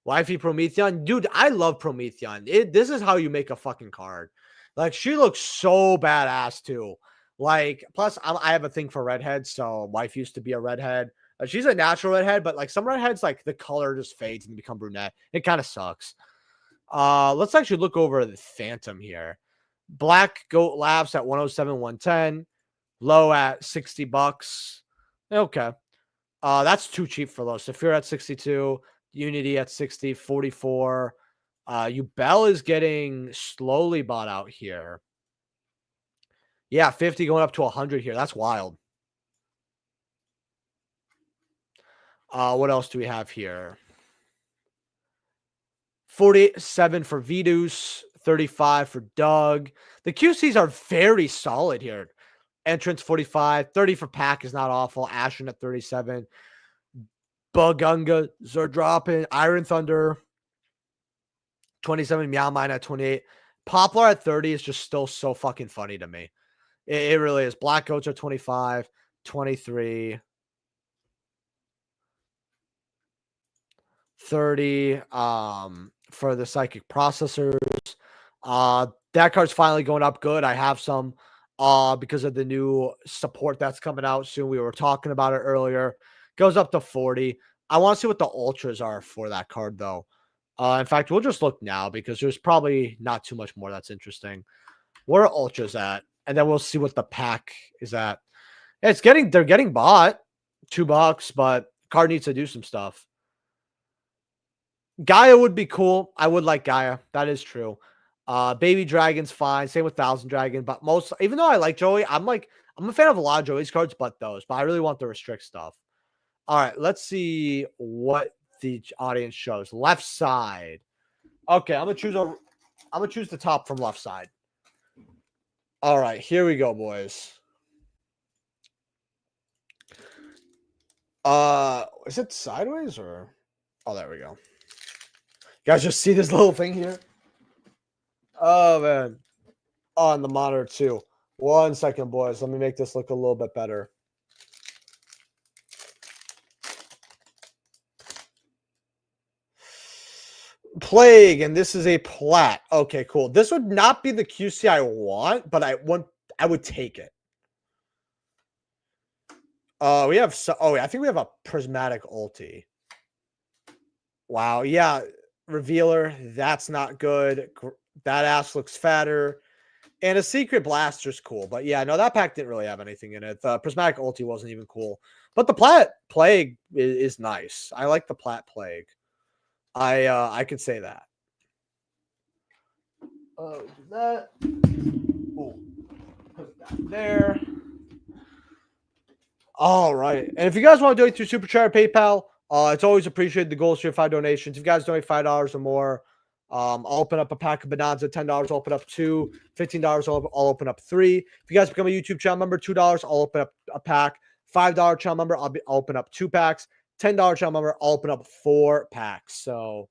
Wifey Promethean. Dude, I love Promethean. This is how you make a fucking card. Like, she looks so badass, too. Like, plus, I have a thing for redheads, so wife used to be a redhead. She's a natural redhead, but, like, some redheads, like, the color just fades and become brunette. It kind of sucks. Let's actually look over the Phantom here. Black Goat Labs at 107, 110. Low at $60. Okay. That's too cheap for low. Saphir at 62. Unity at 60, 44. Ubel is getting slowly bought out here. Yeah, 50 going up to 100 here. That's wild. What else do we have here? 47 for Vidus, 35 for Doug. The QCs are very solid here. Entrance 45, 30 for Pack is not awful. Ashen at 37. Bugungas are dropping. Iron Thunder, 27. Meow Mine at 28. Poplar at 30 is just still so fucking funny to me. It really is. Black Goats are 25, 23, 30 for the Psychic Processors. That card's finally going up good. I have some because of the new support that's coming out soon. We were talking about it earlier. Goes up to 40. I want to see what the ultras are for that card, though. In fact, we'll just look now because there's probably not too much more that's interesting. Where are ultras at? And then we'll see what the pack is at. They're getting bought. $2, but card needs to do some stuff. Gaia would be cool. I would like Gaia. That is true. Baby Dragon's fine. Same with Thousand Dragon. But even though I like Joey, I'm a fan of a lot of Joey's cards, but I really want the restrict stuff. All right, let's see what the audience shows. Left side. Okay, I'm gonna choose the top from left side. All right, here we go, boys. Is it sideways or? Oh, there we go. You guys just see this little thing here? Oh man. On the monitor too. 1 second, boys. Let me make this look a little bit better. Plague, and this is a plat. Okay, cool. This would not be the QC I want, but I would take it. We have I think we have a prismatic ulti. Wow, yeah, revealer, that's not good. That ass looks fatter. And a secret blaster's cool, but yeah, no, that pack didn't really have anything in it. The prismatic ulti wasn't even cool, but the plat plague is nice. I like the plat plague. I could say that. Do that. Ooh. Put that there. All right. And if you guys want to donate through Super Chat or PayPal, it's always appreciated. The goal is your 5 donations. If you guys donate $5 or more, I'll open up a pack of Bonanza. $10, I'll open up 2. $15, I'll open up 3. If you guys become a YouTube channel member, $2, I'll open up a pack. $5 channel member, I'll open up 2 packs. $10 channel member, I'll open up 4 packs. So,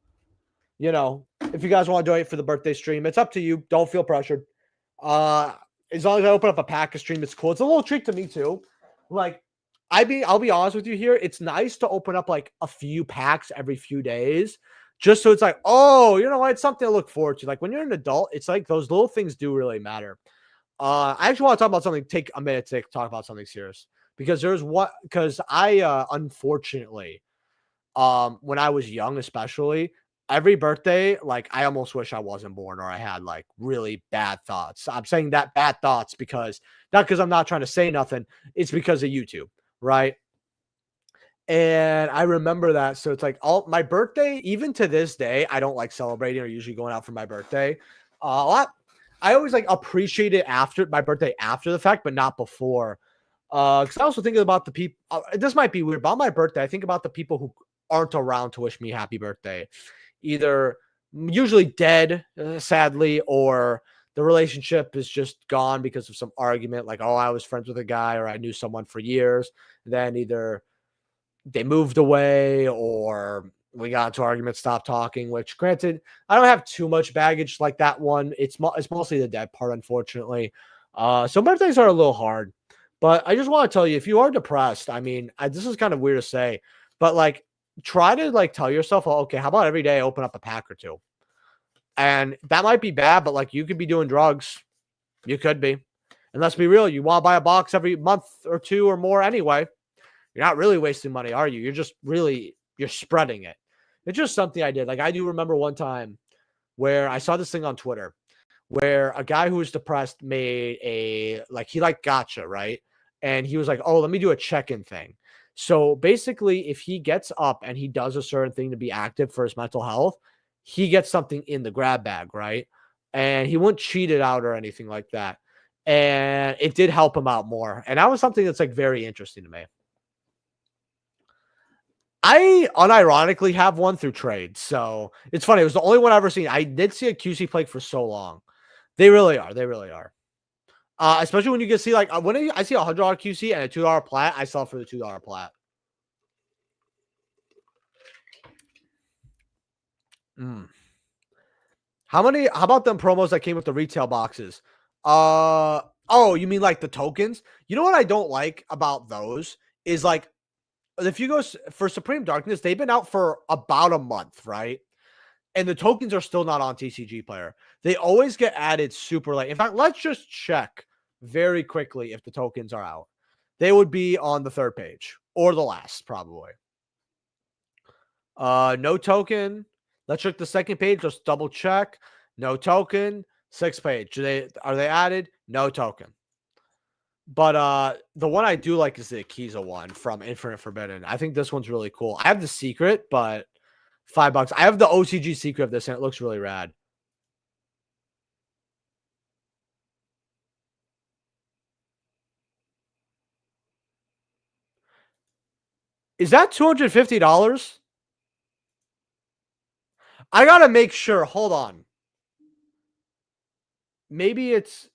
you know, if you guys want to donate for the birthday stream, it's up to you. Don't feel pressured. As long as I open up a pack of stream, it's cool. It's a little treat to me too. Like, I'll be honest with you here. It's nice to open up like a few packs every few days, just so it's like, oh, you know what? It's something to look forward to. Like when you're an adult, it's like those little things do really matter. I actually want to talk about something. Take a minute to talk about something serious because because I unfortunately, when I was young, especially every birthday, like I almost wish I wasn't born or I had like really bad thoughts. I'm saying that bad thoughts because not because I'm not trying to say nothing. It's because of YouTube, right? And I remember that. So it's like all my birthday, even to this day, I don't like celebrating or usually going out for my birthday. A lot. I always like appreciate it after my birthday after the fact, but not before. Because I also think about the people. This might be weird, but on my birthday, I think about the people who aren't around to wish me happy birthday, either usually dead, sadly, or the relationship is just gone because of some argument. Like, oh, I was friends with a guy, or I knew someone for years. Then either they moved away or we got into arguments, stopped talking, which granted, I don't have too much baggage like that one. It's mostly the dead part, unfortunately. So birthdays are a little hard, but I just want to tell you, if you are depressed, I mean, this is kind of weird to say, but like, try to like tell yourself, oh, okay, how about every day open up a pack or two? And that might be bad, but like you could be doing drugs. You could be. And let's be real, you want to buy a box every month or two or more anyway. You're not really wasting money, are you? You're spreading it. It's just something I did. Like I do remember one time where I saw this thing on Twitter where a guy who was depressed made he liked gotcha, right? And he was like, oh, let me do a check-in thing. So basically, if he gets up and he does a certain thing to be active for his mental health, he gets something in the grab bag, right? And he wouldn't cheat it out or anything like that. And it did help him out more. And that was something that's like very interesting to me. I unironically have one through trade. So it's funny. It was the only one I've ever seen. I did see a QC plague for so long. They really are. They really are. Especially when you can see like when I see a $100 QC and a $2 plat, I sell for the $2 plat. How about them promos that came with the retail boxes? Oh, you mean like the tokens? You know what I don't like about those is like if you go for Supreme Darkness, they've been out for about a month, right? And the tokens are still not on TCG Player. They always get added super late. In fact, let's just check very quickly if the tokens are out. They would be on the 3rd page or the last, probably. No token. Let's check the 2nd page. Just double check. No token. 6th page. Are they added? No token. But the one I do like is the Akiza one from Infinite Forbidden. I think this one's really cool. I have the secret, but $5. I have the OCG secret of this, and it looks really rad. Is that $250? I gotta make sure. Hold on. Maybe it's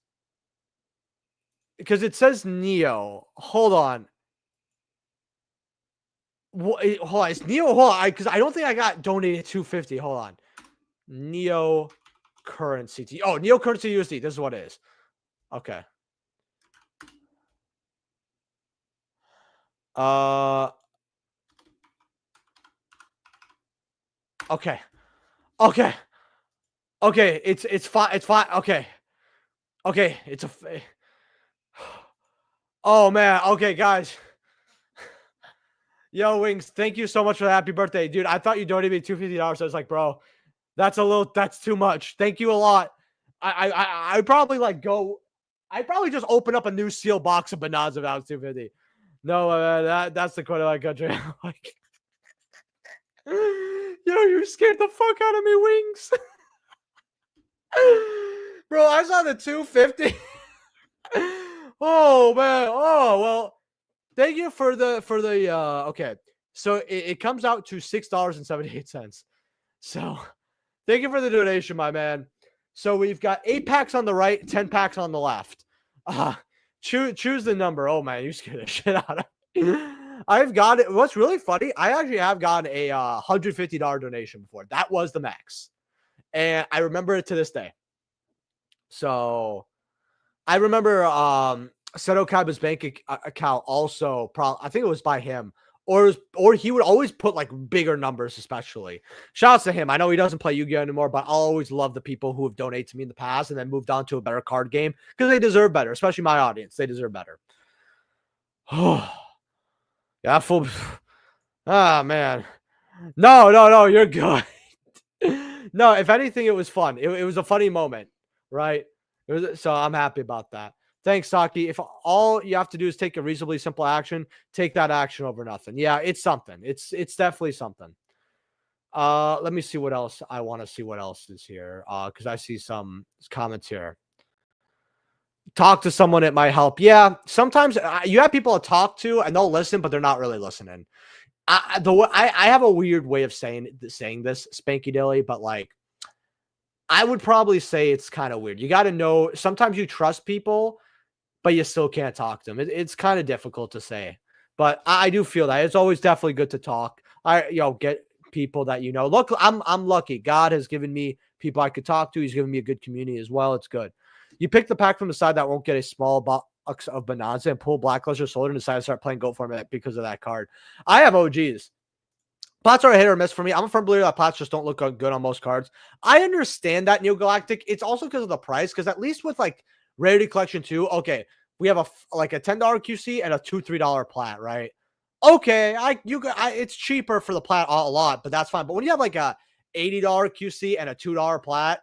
because it says Neo. Hold on. Hold on. It's Neo. Hold on. Because I don't think I got donated 250. Hold on. Neo currency. Oh, Neo currency USD. This is what it is. Okay. Okay. Okay. Okay. It's fine. It's fine. Okay. Okay. It's a. Oh man. Okay, guys. Yo, Wings, thank you so much for the happy birthday. Dude, I thought you donated me $250. So I was like, bro, that's too much. Thank you a lot. I'd probably I'd probably just open up a new sealed box of bananas if I was 250. No, that's the quote of my country. Like, yo, you scared the fuck out of me, Wings. Bro, I saw the 250. Oh man. Oh well. Thank you for the okay. So it comes out to $6.78. So thank you for the donation, my man. So we've got 8 packs on the right, 10 packs on the left. Choose the number. Oh man, you scared the shit out of me. I've got it. What's really funny, I actually have gotten a $150 donation before. That was the max. And I remember it to this day. So I remember Seto Kaiba's bank account also, I think it was by him, or he would always put like bigger numbers, especially. Shouts to him. I know he doesn't play Yu-Gi-Oh anymore, but I'll always love the people who have donated to me in the past and then moved on to a better card game because they deserve better, especially my audience. They deserve better. Yeah, full. Ah, man. No, you're good. No, if anything, it was fun. It was a funny moment, right? So I'm happy about that. Thanks, Saki. If all you have to do is take a reasonably simple action, take that action over nothing. Yeah, it's something. It's definitely something. Let me see what else. I want to see what else is here. Because I see some comments here. Talk to someone, it might help. Yeah, sometimes you have people to talk to and they'll listen, but they're not really listening. I have a weird way of saying this, Spanky Dilly, but like I would probably say it's kind of weird. You got to know. Sometimes you trust people, but you still can't talk to them. It's kind of difficult to say, but I do feel that it's always definitely good to talk. Get people that you know. Look, I'm lucky. God has given me people I could talk to. He's given me a good community as well. It's good. You pick the pack from the side that won't get a small box of Bonanza and pull Blackluster Soldier and decide to start playing Goat format because of that card. I have OGs. Plats are a hit or miss for me. I'm a firm believer that plats just don't look good on most cards. I understand that, Neo Galactic. It's also because of the price, because at least with like Rarity Collection 2, okay, we have a $10 QC and a $2-3 plat, right? Okay, it's cheaper for the plat a lot, but that's fine. But when you have like a $80 QC and a $2 plat,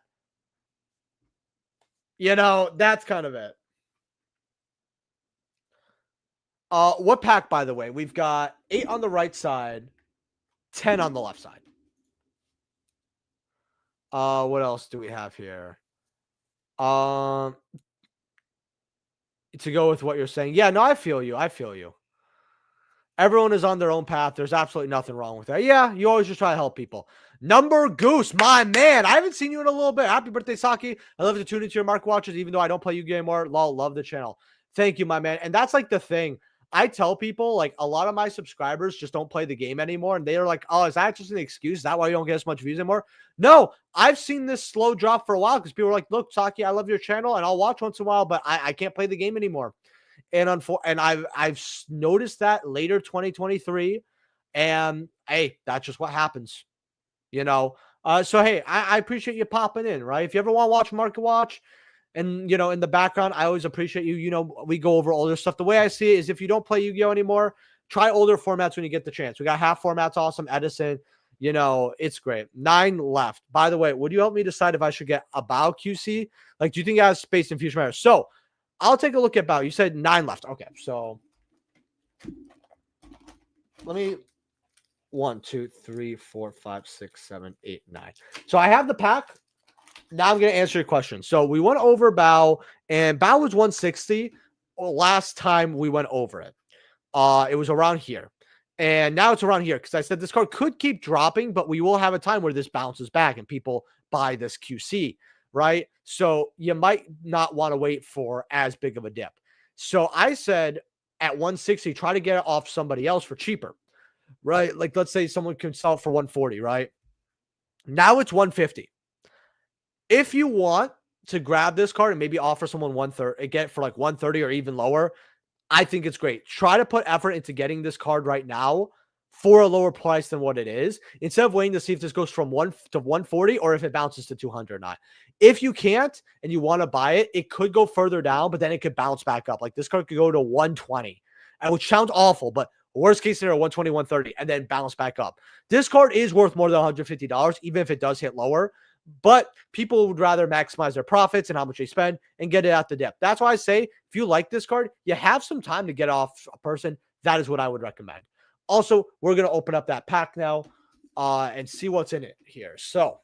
that's kind of it. What pack, by the way? We've got 8 on the right side, 10 on the left side. What else do we have here? To go with what you're saying. Yeah, no, I feel you. Everyone is on their own path. There's absolutely nothing wrong with that. Yeah, you always just try to help people. Number Goose, my man. I haven't seen you in a little bit. Happy birthday, Saki. I love to tune into your Mark Watches, even though I don't play Yu-Gi-Oh anymore. Love the channel. Thank you, my man. And that's like the thing. I tell people, like, a lot of my subscribers just don't play the game anymore. And they are like, oh, is that just an excuse? Is that why you don't get as much views anymore? No, I've seen this slow drop for a while because people are like, look, Saki, I love your channel and I'll watch once in a while, but I can't play the game anymore. And I've noticed that later 2023. And hey, that's just what happens, So hey, I appreciate you popping in, right? If you ever want to watch Market Watch and in the background, I always appreciate you. We go over older stuff. The way I see it is if you don't play Yu-Gi-Oh anymore, try older formats when you get the chance. We got half formats, awesome. Edison, it's great. 9 left. By the way, would you help me decide if I should get a Bao QC? Like, do you think I have space in future matters? So I'll take a look at Bao. You said 9 left. Okay, so let me 1, 2, 3, 4, 5, 6, 7, 8, 9. So I have the pack. Now I'm going to answer your question. So we went over Bao, and Bao was 160 last time we went over it. It was around here. And now it's around here because I said this card could keep dropping, but we will have a time where this bounces back and people buy this QC, right? So you might not want to wait for as big of a dip. So I said at 160, try to get it off somebody else for cheaper, right? Like let's say someone can sell it for 140, right? Now it's 150. If you want to grab this card and maybe offer someone 130, get it for like 130 or even lower, I think it's great. Try to put effort into getting this card right now for a lower price than what it is, instead of waiting to see if this goes from 1 to 140 or if it bounces to 200 or not. If you can't and you want to buy it, it could go further down, but then it could bounce back up. Like this card could go to 120, which sounds awful, but worst case scenario, 120, 130, and then bounce back up. This card is worth more than $150, even if it does hit lower. But people would rather maximize their profits and how much they spend and get it out the dip. That's why I say if you like this card, you have some time to get off a person. That is what I would recommend. Also, we're going to open up that pack now and see what's in it here. So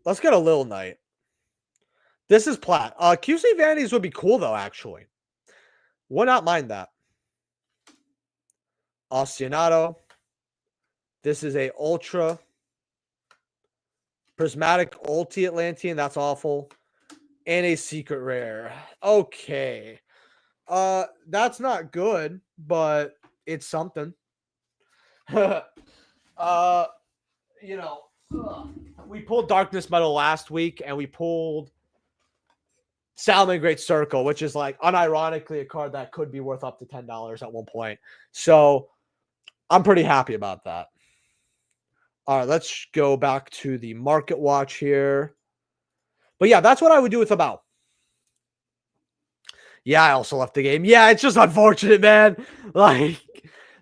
let's get a little night. This is plat. QC vanities would be cool though, actually. Would not mind that. Oceanato. This is a Ultra Prismatic Ulti Atlantean. That's awful. And a Secret Rare. Okay. That's not good, but it's something. You know, we pulled Darkness Metal last week, and we pulled Salmon Great Circle, which is like unironically a card that could be worth up to $10 at one point. So I'm pretty happy about that. All right, let's go back to the market watch here. But yeah, that's what I would do with about. Yeah, I also left the game. Yeah, it's just unfortunate, man. Like,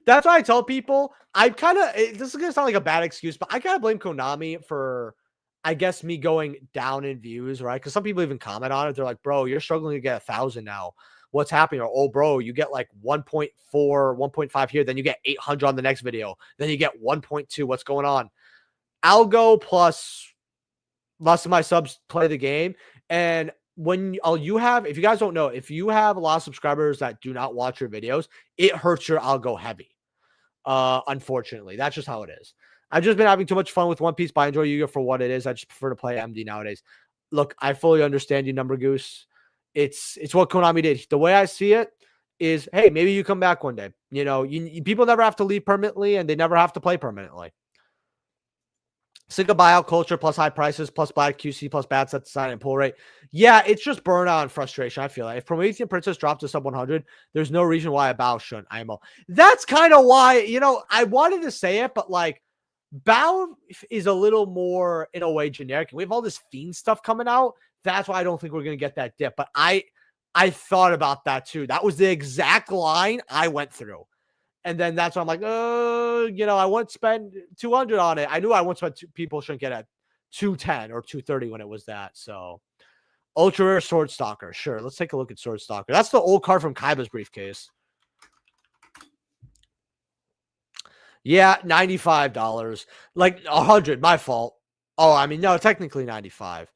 that's why I tell people, I kind of, this is going to sound like a bad excuse, but I kind of blame Konami for, I guess, me going down in views, right? Because some people even comment on it. They're like, bro, you're struggling to get 1,000 now. What's happening? Or, oh, bro, you get like 1.4, 1.5 here. Then you get 800 on the next video. Then you get 1.2. What's going on? Algo plus lots of my subs play the game. And when you have, if you guys don't know, if you have a lot of subscribers that do not watch your videos, it hurts your algo heavy. Unfortunately, that's just how it is. I've just been having too much fun with One Piece, but I enjoy Yu-Gi-Oh for what it is. I just prefer to play MD nowadays. Look, I fully understand you, Number Goose. It's what Konami did. The way I see it is, hey, maybe you come back one day. You know, people never have to leave permanently, and they never have to play permanently. Sick of buyout culture plus high prices plus bad QC plus bad set design and pull rate. Yeah, it's just burnout and frustration. I feel like if Promethean Princess dropped to sub 100, there's no reason why a bow shouldn't. IMO. That's kind of why, you know, I wanted to say it, but like bow is a little more in a way generic. We have all this fiend stuff coming out. That's why I don't think we're gonna get that dip. But I thought about that too. That was the exact line I went through. And then that's why I'm like, you know, I won't spend 200 on it. I knew I won't spend people shouldn't get at 210 or 230 when it was that. So ultra rare Sword Stalker. Sure. Let's take a look at Sword Stalker. That's the old card from Kaiba's briefcase. Yeah, $95. Like 100, my fault. Oh, I mean, no, technically 95.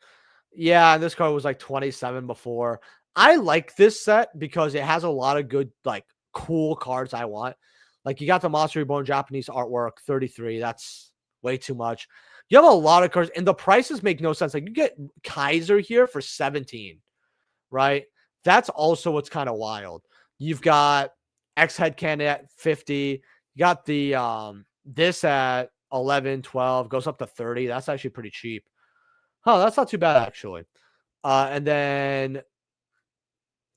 Yeah, and this card was like 27 before. I like this set because it has a lot of good, like, cool cards I want. Like, you got the Monster Reborn Japanese artwork, 33. That's way too much. You have a lot of cards, and the prices make no sense. Like, you get Kaiser here for 17, right? That's also what's kind of wild. You've got X-Head Cannon at 50. You got the this at 11, 12, goes up to 30. That's actually pretty cheap. Huh, that's not too bad, actually. And then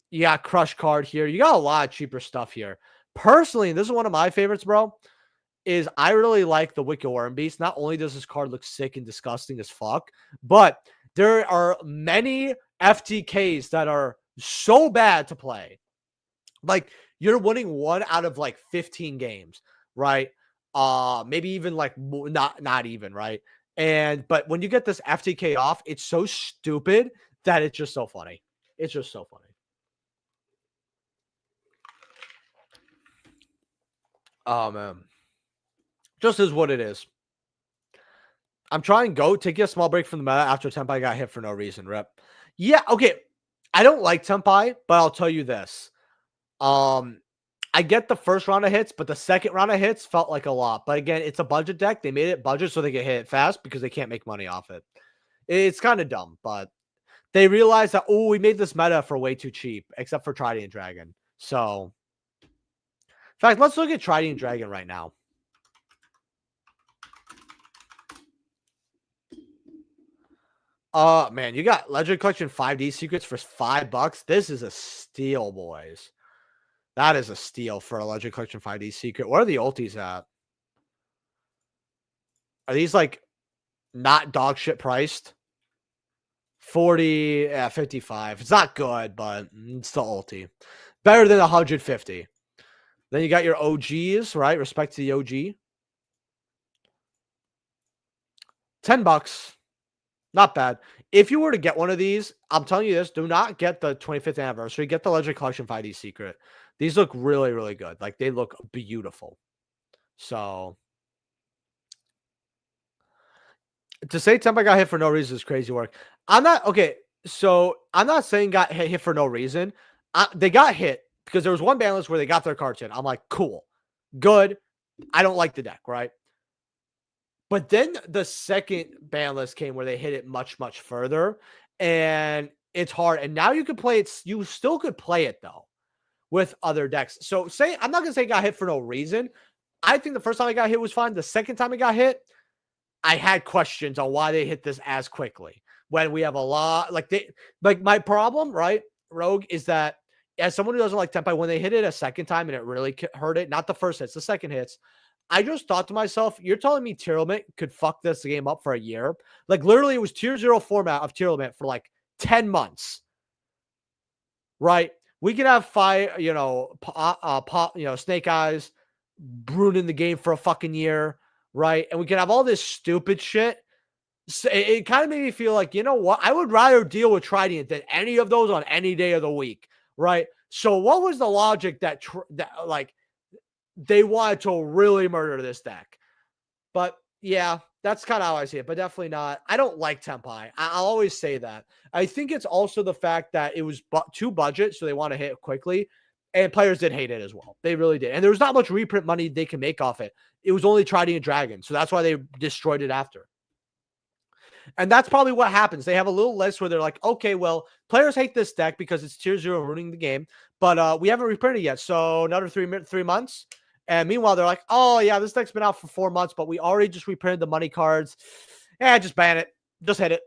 you got Crush card here. You got a lot of cheaper stuff here. Personally, this is one of my favorites, bro, is I really like the Wicked Worm Beast. Not only does this card look sick and disgusting as fuck, but there are many FTKs that are so bad to play. Like, you're winning 1 out of like 15 games, right? Maybe even like not even, right? But when you get this FTK off, it's so stupid that it's just so funny. It's just so funny. Oh, man. Just is what it is. I'm trying to take a small break from the meta after Tempai got hit for no reason, rep. Yeah, okay. I don't like Tempai, but I'll tell you this. I get the first round of hits, but the second round of hits felt like a lot. But again, it's a budget deck. They made it budget so they can hit it fast because they can't make money off it. It's kind of dumb, but they realized that, oh, we made this meta for way too cheap, except for Trident Dragon. So, in fact, let's look at Trident Dragon right now. Man, you got Legend Collection 5D Secrets for $5. This is a steal, boys. That is a steal for a Legend Collection 5D Secret. Where are the ultis at? Are these like not dog shit priced? 40, 55. It's not good, but it's still ulti. Better than 150. Then you got your OGs, right? Respect to the OG. $10. Not bad. If you were to get one of these, I'm telling you this, do not get the 25th anniversary. Get the Legend Collection 5D Secret. These look really, really good. Like, they look beautiful. So, to say Tempa got hit for no reason is crazy work. I'm not, okay, so I'm not saying got hit for no reason. They got hit because there was one ban list where they got their cards in. I'm like, cool. Good. I don't like the deck, right? But then the second ban list came where they hit it much, much further. And it's hard. And now you can play it. You still could play it, though, with other decks. So say, I'm not going to say it got hit for no reason. I think the first time I got hit was fine. The second time it got hit, I had questions on why they hit this as quickly when we have a lot. Like my problem, right, Rogue, is that as someone who doesn't like Tempai, when they hit it a second time and it really hurt it, not the first hits, the second hits, I just thought to myself, you're telling me Tier Limit could fuck this game up for a year? Like, literally, it was Tier 0 format of Tier Limit for like 10 months, right? We could have Snake Eyes ruining the game for a fucking year, right? And we can have all this stupid shit. So it kind of made me feel like, you know what? I would rather deal with Trident than any of those on any day of the week, right? So what was the logic that they wanted to really murder this deck? But yeah, that's kind of how I see it, but definitely not. I don't like Tempai. I'll always say that. I think it's also the fact that it was too budget, so they want to hit it quickly. And players did hate it as well. They really did. And there was not much reprint money they can make off it. It was only Trident Dragon. So that's why they destroyed it after. And that's probably what happens. They have a little list where they're like, okay, well, players hate this deck because it's Tier 0 ruining the game, but we haven't reprinted yet. So another 3 months. And meanwhile, they're like, oh, yeah, this deck's been out for 4 months, but we already just reprinted the money cards. Yeah, just ban it. Just hit it.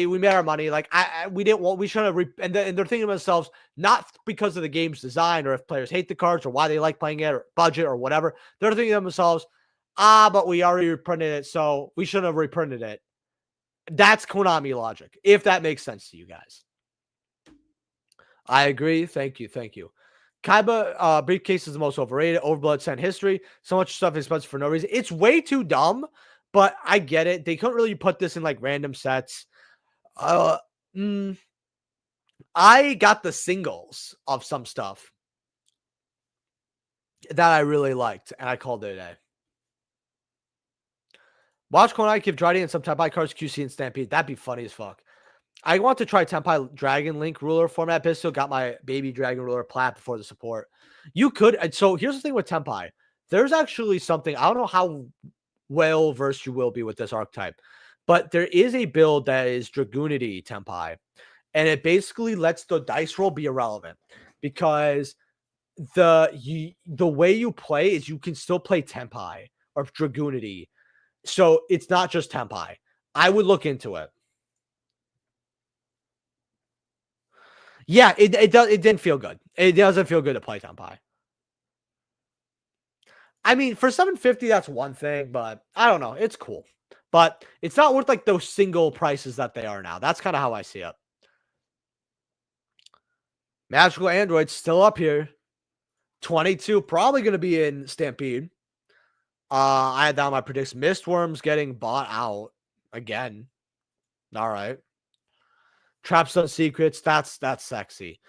We made our money. Like, we didn't want, we shouldn't have, and they're thinking to themselves, not because of the game's design or if players hate the cards or why they like playing it or budget or whatever. They're thinking to themselves, but we already reprinted it, so we shouldn't have reprinted it. That's Konami logic, if that makes sense to you guys. I agree. Thank you. Thank you. Kaiba briefcase is the most overrated. Overblood sent history. So much stuff is expensive for no reason. It's way too dumb, but I get it. They couldn't really put this in like random sets. I got the singles of some stuff that I really liked, and I called it a day. Watch Konai give Dryden and some Tempai cards QC and Stampede. That'd be funny as fuck. I want to try Tempai Dragon Link ruler format. But still got my baby Dragon ruler plat before the support. You could. So here's the thing with Tempai. There's actually something. I don't know how well versed you will be with this archetype, but there is a build that is Dragoonity Tempai, and it basically lets the dice roll be irrelevant because the way you play is you can still play Tempai or Dragoonity. So it's not just Tempai. I would look into it. Yeah, it didn't feel good. It doesn't feel good to play Tempai. I mean, for 750, that's one thing, but I don't know. It's cool. But it's not worth like those single prices that they are now. That's kind of how I see it. Magical Android's still up here. 22, probably going to be in Stampede. I had down my predicts. Mistworms getting bought out again. All right. Trapstone Secrets. That's sexy.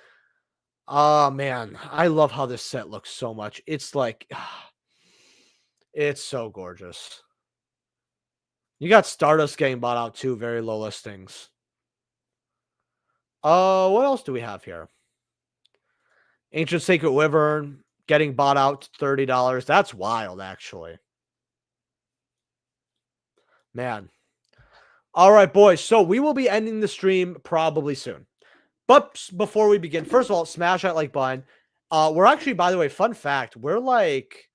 Oh man, I love how this set looks so much. It's like, it's so gorgeous. You got Stardust getting bought out too. Very low listings. What else do we have here? Ancient Sacred Wyvern getting bought out to $30. That's wild, actually. Man. All right, boys. So we will be ending the stream probably soon. But before we begin, first of all, smash that like button. We're actually, by the way, fun fact, we're like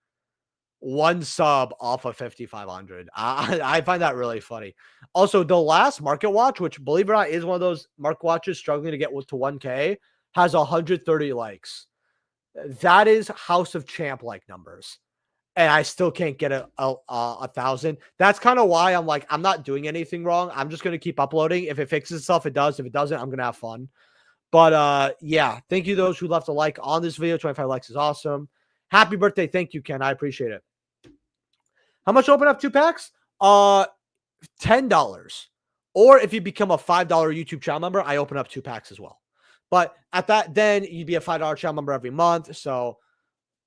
one sub off of 5,500. I find that really funny. Also, the last market watch, which believe it or not is one of those market watches struggling to get to 1K, has 130 likes. That is House of Champ like numbers. And I still can't get a 1,000. That's kind of why I'm like, I'm not doing anything wrong. I'm just going to keep uploading. If it fixes itself, it does. If it doesn't, I'm going to have fun. But yeah, thank you those who left a like on this video. 25 likes is awesome. Happy birthday. Thank you, Ken. I appreciate it. How much open up 2 packs? $10. Or if you become a $5 YouTube channel member, I open up 2 packs as well. But at that, then you'd be a $5 channel member every month. So,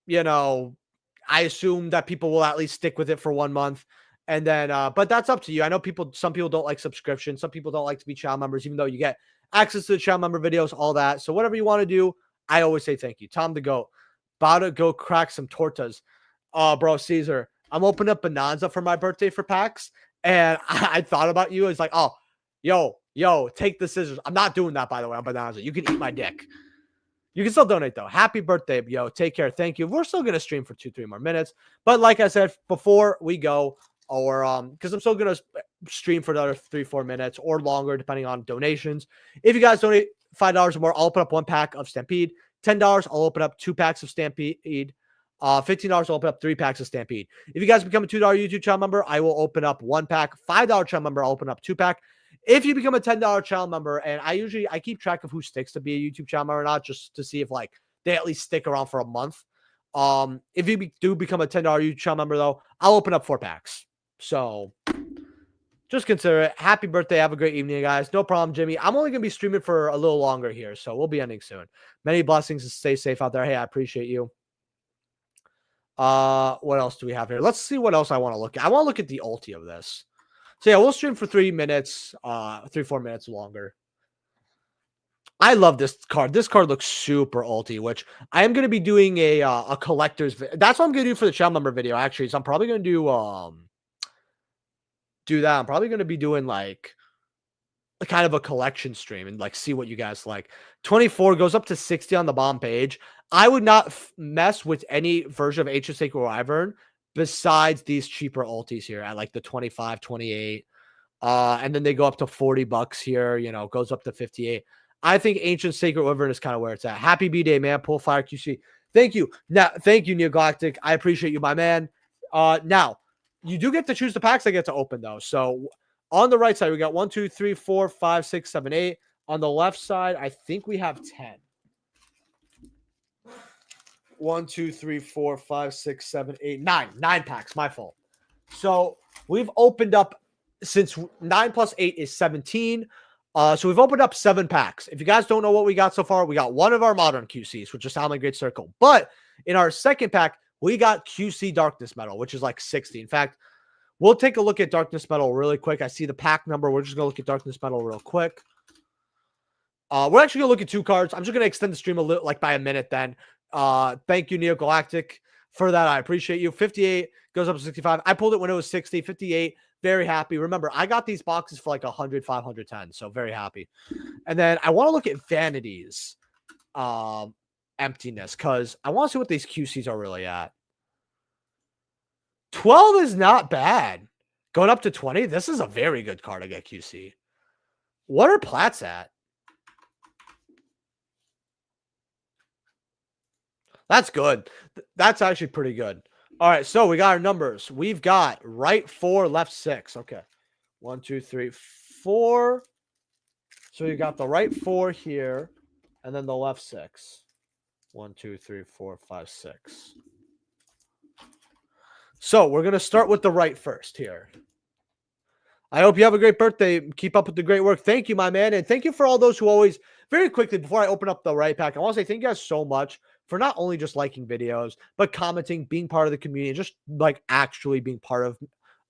you know, I assume that people will at least stick with it for 1 month. And then, but that's up to you. I know some people don't like subscriptions. Some people don't like to be channel members, even though you get access to the channel member videos, all that. So whatever you want to do, I always say thank you. Tom the Goat. About to go crack some tortas. Bro, Caesar, I'm opening up Bonanza for my birthday for packs. And I thought about you. It's like, oh, yo, take the scissors. I'm not doing that, by the way, on Bonanza. You can eat my dick. You can still donate, though. Happy birthday, yo. Take care. Thank you. We're still going to stream for 2-3 more minutes. But like I said, before we go, or because I'm still going to stream for another 3-4 minutes or longer, depending on donations. If you guys donate $5 or more, I'll open up 1 pack of Stampede. $10, I'll open up 2 packs of Stampede. $15, I'll open up 3 packs of Stampede. If you guys become a $2 YouTube channel member, I will open up 1 pack. $5 channel member, I'll open up 2 pack. If you become a $10 channel member, and I keep track of who sticks to be a YouTube channel member or not, just to see if like they at least stick around for a month. If you do become a $10 YouTube channel member, though, I'll open up 4 packs. So just consider it. Happy birthday. Have a great evening, guys. No problem, Jimmy. I'm only going to be streaming for a little longer here, so we'll be ending soon. Many blessings and stay safe out there. Hey, I appreciate you. What else do we have here? Let's see what else I want to look at. I want to look at the ulti of this. So yeah, we'll stream for 3 minutes, 3-4 minutes longer. I love this card. This card looks super ulti, which I am going to be doing a collector's. That's what I'm going to do for the channel member video, actually. So I'm probably going to do that. I'm probably going to be doing like a kind of a collection stream and like see what you guys like. 24 goes up to 60 on the bomb page. I would not mess with any version of Ancient Sacred Wyvern besides these cheaper ultis here at like the 25, 28. And then they go up to $40 here, you know, goes up to 58. I think Ancient Sacred Wyvern is kind of where it's at. Happy B-Day, man. Pull Fire QC. Thank you. Now, thank you, Neo Galactic. I appreciate you, my man. Now, you do get to choose the packs I get to open, though. So on the right side, we got 1, 2, 3, 4, 5, 6, 7, 8. On the left side, I think we have 10. 1, 2, 3, 4, 5, 6, 7, 8, 9. 9 packs. My fault. So we've opened up, since 9 plus 8 is 17. So we've opened up 7 packs. If you guys don't know what we got so far, we got one of our modern QCs, which is Soundly Great Circle. But in our second pack, we got QC Darkness Metal, which is like 60. In fact, we'll take a look at Darkness Metal really quick. I see the pack number. We're just going to look at Darkness Metal real quick. We're actually going to look at 2 cards. I'm just going to extend the stream a little, like by a minute then. Thank you, Neo Galactic, for that. I appreciate you. 58 goes up to 65. I pulled it when it was 60. 58. Very happy. Remember, I got these boxes for like 100, 510. So very happy. And then I want to look at Vanity's emptiness because I want to see what these QCs are really at. 12 is not bad. Going up to 20, this is a very good card to get QC. What are Plats at? That's good. That's actually pretty good. All right, so we got our numbers. We've got right 4, left 6. Okay. 1, 2, 3, 4. So you got the right 4 here, and then the left 6. 1, 2, 3, 4, 5, 6. So we're going to start with the right first here. I hope you have a great birthday. Keep up with the great work. Thank you, my man. And thank you for all those who always, very quickly, before I open up the right pack, I want to say thank you guys so much for not only just liking videos, but commenting, being part of the community, just like actually being part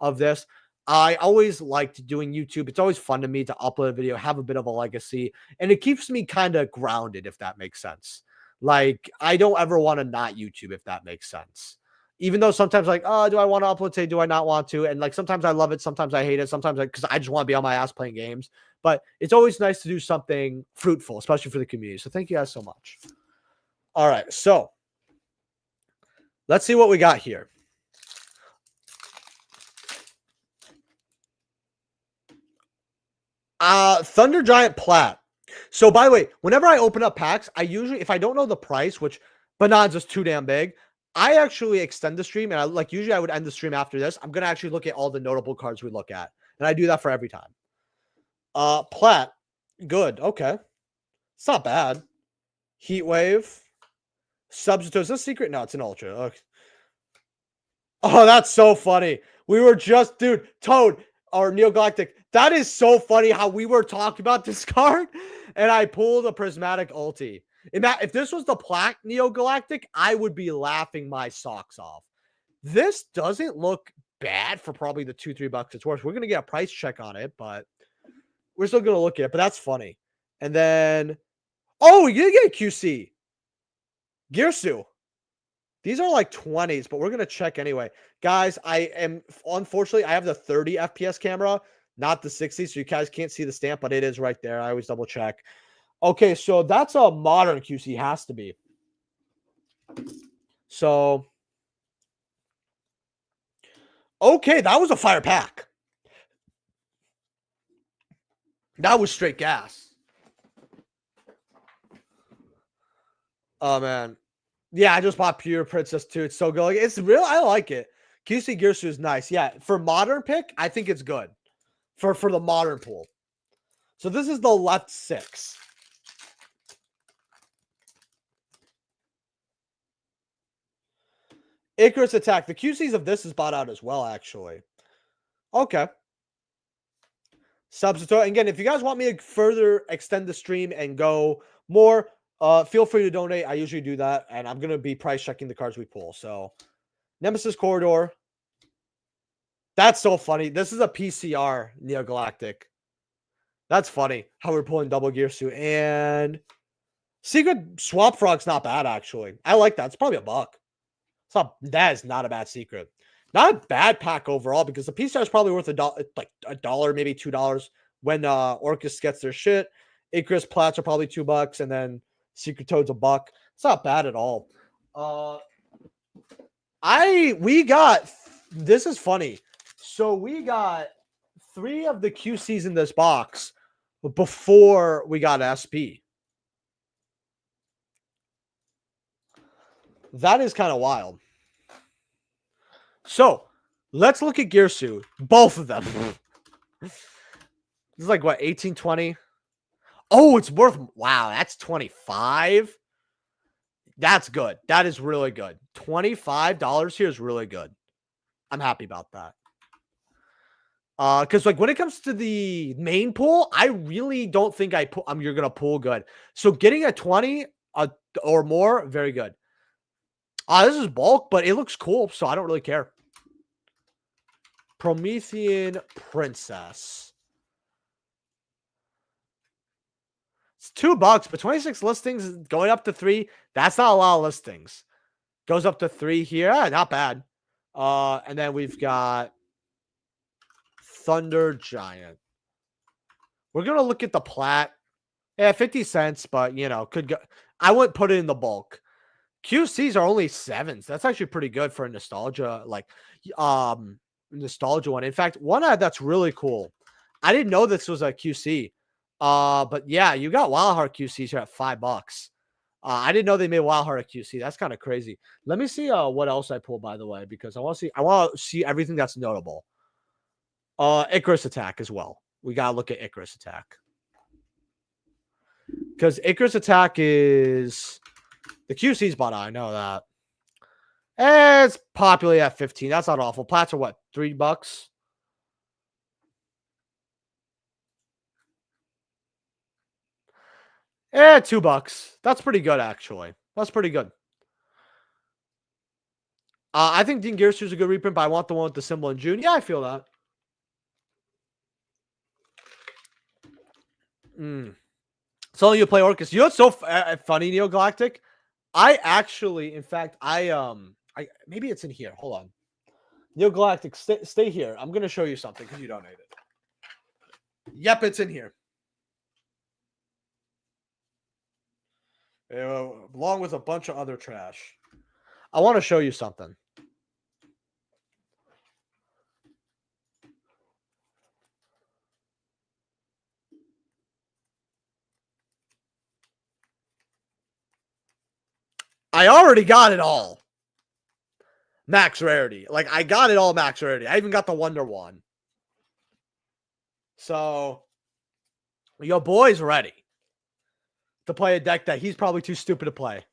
of this. I always liked doing YouTube. It's always fun to me to upload a video, have a bit of a legacy, and it keeps me kind of grounded, if that makes sense. Like, I don't ever want to not YouTube, if that makes sense. Even though sometimes, like, oh, do I want to upload today? Do I not want to? And like, sometimes I love it, sometimes I hate it, sometimes because I just want to be on my ass playing games. But it's always nice to do something fruitful, especially for the community. So thank you guys so much. All right, so let's see what we got here. Thunder Giant Plat. So by the way, whenever I open up packs, I usually, if I don't know the price, which Bonanza's too damn big, I actually extend the stream, and usually I would end the stream after this. I'm gonna actually look at all the notable cards we look at, and I do that for every time. Plat, good, okay, it's not bad. Heat Wave, Substitute. Is this secret? No, it's an ultra. Okay. Oh, that's so funny. We were just, dude, Toad or Neo Galactic. That is so funny how we were talking about this card, and I pulled a Prismatic Ulti. If this was the Plaque Neo Galactic, I would be laughing my socks off. This doesn't look bad for probably the $2-3 it's worth. We're gonna get a price check on it, but we're still gonna look at it. But that's funny. And then, oh, you did get QC. Gearsu. These are like 20s, but we're going to check anyway. Guys, unfortunately, I have the 30 FPS camera, not the 60, so you guys can't see the stamp, but it is right there. I always double check. Okay, so that's a modern QC, has to be. So, okay, that was a fire pack. That was straight gas. Oh, man. Yeah, I just bought Pure Princess too. It's so good. Like, it's real. I like it. QC Gearsu is nice. Yeah, for modern pick, I think it's good. For the modern pool. So this is the left 6. Icarus Attack. The QCs of this is bought out as well, actually. Okay. Substitute. Again, if you guys want me to further extend the stream and go more, feel free to donate. I usually do that, and I'm going to be price checking the cards we pull. So, Nemesis Corridor. That's so funny. This is a PCR Neo Galactic. That's funny how we're pulling double Gearsu. And Secret Swamp Frog's not bad, actually. I like that. It's probably $1. That is not a bad secret. Not a bad pack overall, because the PCR is probably worth $1, like $1, maybe $2 when Orcus gets their shit. Icarus Plats are probably $2, and then Secret Toad's $1. It's not bad at all. This is funny. So we got 3 of the QCs in this box before we got SP. That is kind of wild. So let's look at Gearsu. Both of them. This is like what, 18, 20? Oh, it's worth, wow, that's 25. That's good. That is really good. $25 here is really good. I'm happy about that. Because like when it comes to the main pool, I really don't think you're gonna pull good. So getting a 20 or more, very good. This is bulk, but it looks cool, so I don't really care. Promethean Princess. It's $2, but 26 listings going up to 3. That's not a lot of listings. Goes up to 3 here. Not bad. And then we've got Thunder Giant. We're gonna look at the plat. Yeah, 50 cents, but you know, could go. I wouldn't put it in the bulk. QCs are only 7s. That's actually pretty good for a nostalgia, nostalgia one. In fact, one that's really cool. I didn't know this was a QC. But yeah, you got Wildheart QCs here at $5. I didn't know they made Wildheart a QC. That's kind of crazy. Let me see what else I pulled, by the way, because I want to see everything that's notable. Icarus Attack as well. We gotta look at Icarus Attack. Because Icarus Attack is the QC's bought out. I know that. It's popularly at 15. That's not awful. Plats are what, $3? $2. That's pretty good, actually. That's pretty good. I think Dean Gearsu is a good reprint, but I want the one with the symbol in June. Yeah, I feel that. So you play Orcus. You know what's so funny, Neo Galactic? I actually, in fact, maybe it's in here. Hold on. Neo Galactic, stay here. I'm gonna show you something because you donated. Yep, it's in here. Along with a bunch of other trash. I want to show you something. I already got it all. Max Rarity. Like, I got it all Max Rarity. I even got the Wonder one. So, your boy's ready to play a deck that he's probably too stupid to play.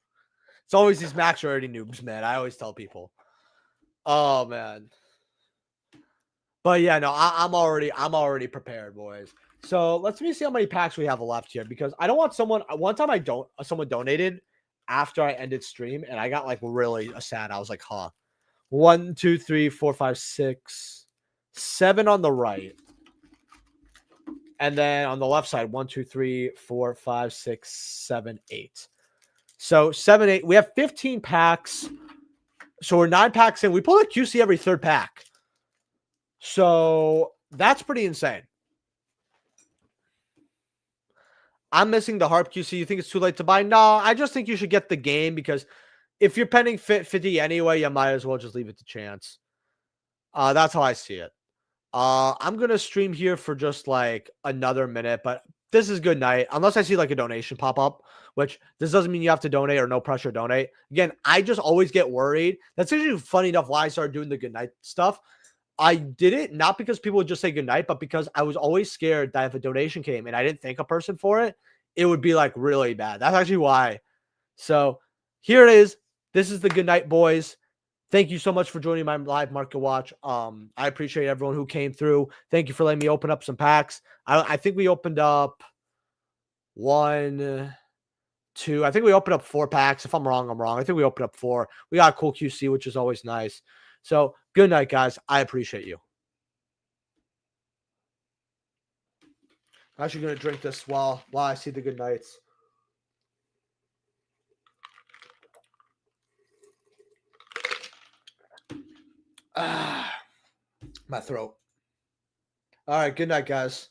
It's always these Max Rarity noobs, man. I always tell people. Oh, man. But yeah, no, I'm already prepared, boys. So let me see how many packs we have left here, because I don't want someone. One time someone donated after I ended stream, and I got like really sad. I was like, huh. 1, 2, 3, 4, 5, 6, 7 on the right. And then on the left side, 1, 2, 3, 4, 5, 6, 7, 8. So 7, 8. We have 15 packs. So we're 9 packs in. We pull a QC every third pack. So that's pretty insane. I'm missing the Harp QC. You think it's too late to buy? No, I just think you should get the game, because if you're pending 50 anyway, you might as well just leave it to chance. That's how I see it. I'm going to stream here for just like another minute, but this is good night. Unless I see like a donation pop up, which this doesn't mean you have to donate or no pressure donate. Again, I just always get worried. That's usually funny enough why I started doing the good night stuff. I did it not because people would just say goodnight, but because I was always scared that if a donation came and I didn't thank a person for it, it would be like really bad. That's actually why. So here it is. This is the goodnight, boys. Thank you so much for joining my live market watch. I appreciate everyone who came through. Thank you for letting me open up some packs. I think we opened up 1, 2. I think we opened up 4 packs. If I'm wrong, I'm wrong. I think we opened up 4. We got a cool QC, which is always nice. So good night, guys. I appreciate you. I'm actually going to drink this while I see the good nights. My throat. All right. Good night, guys.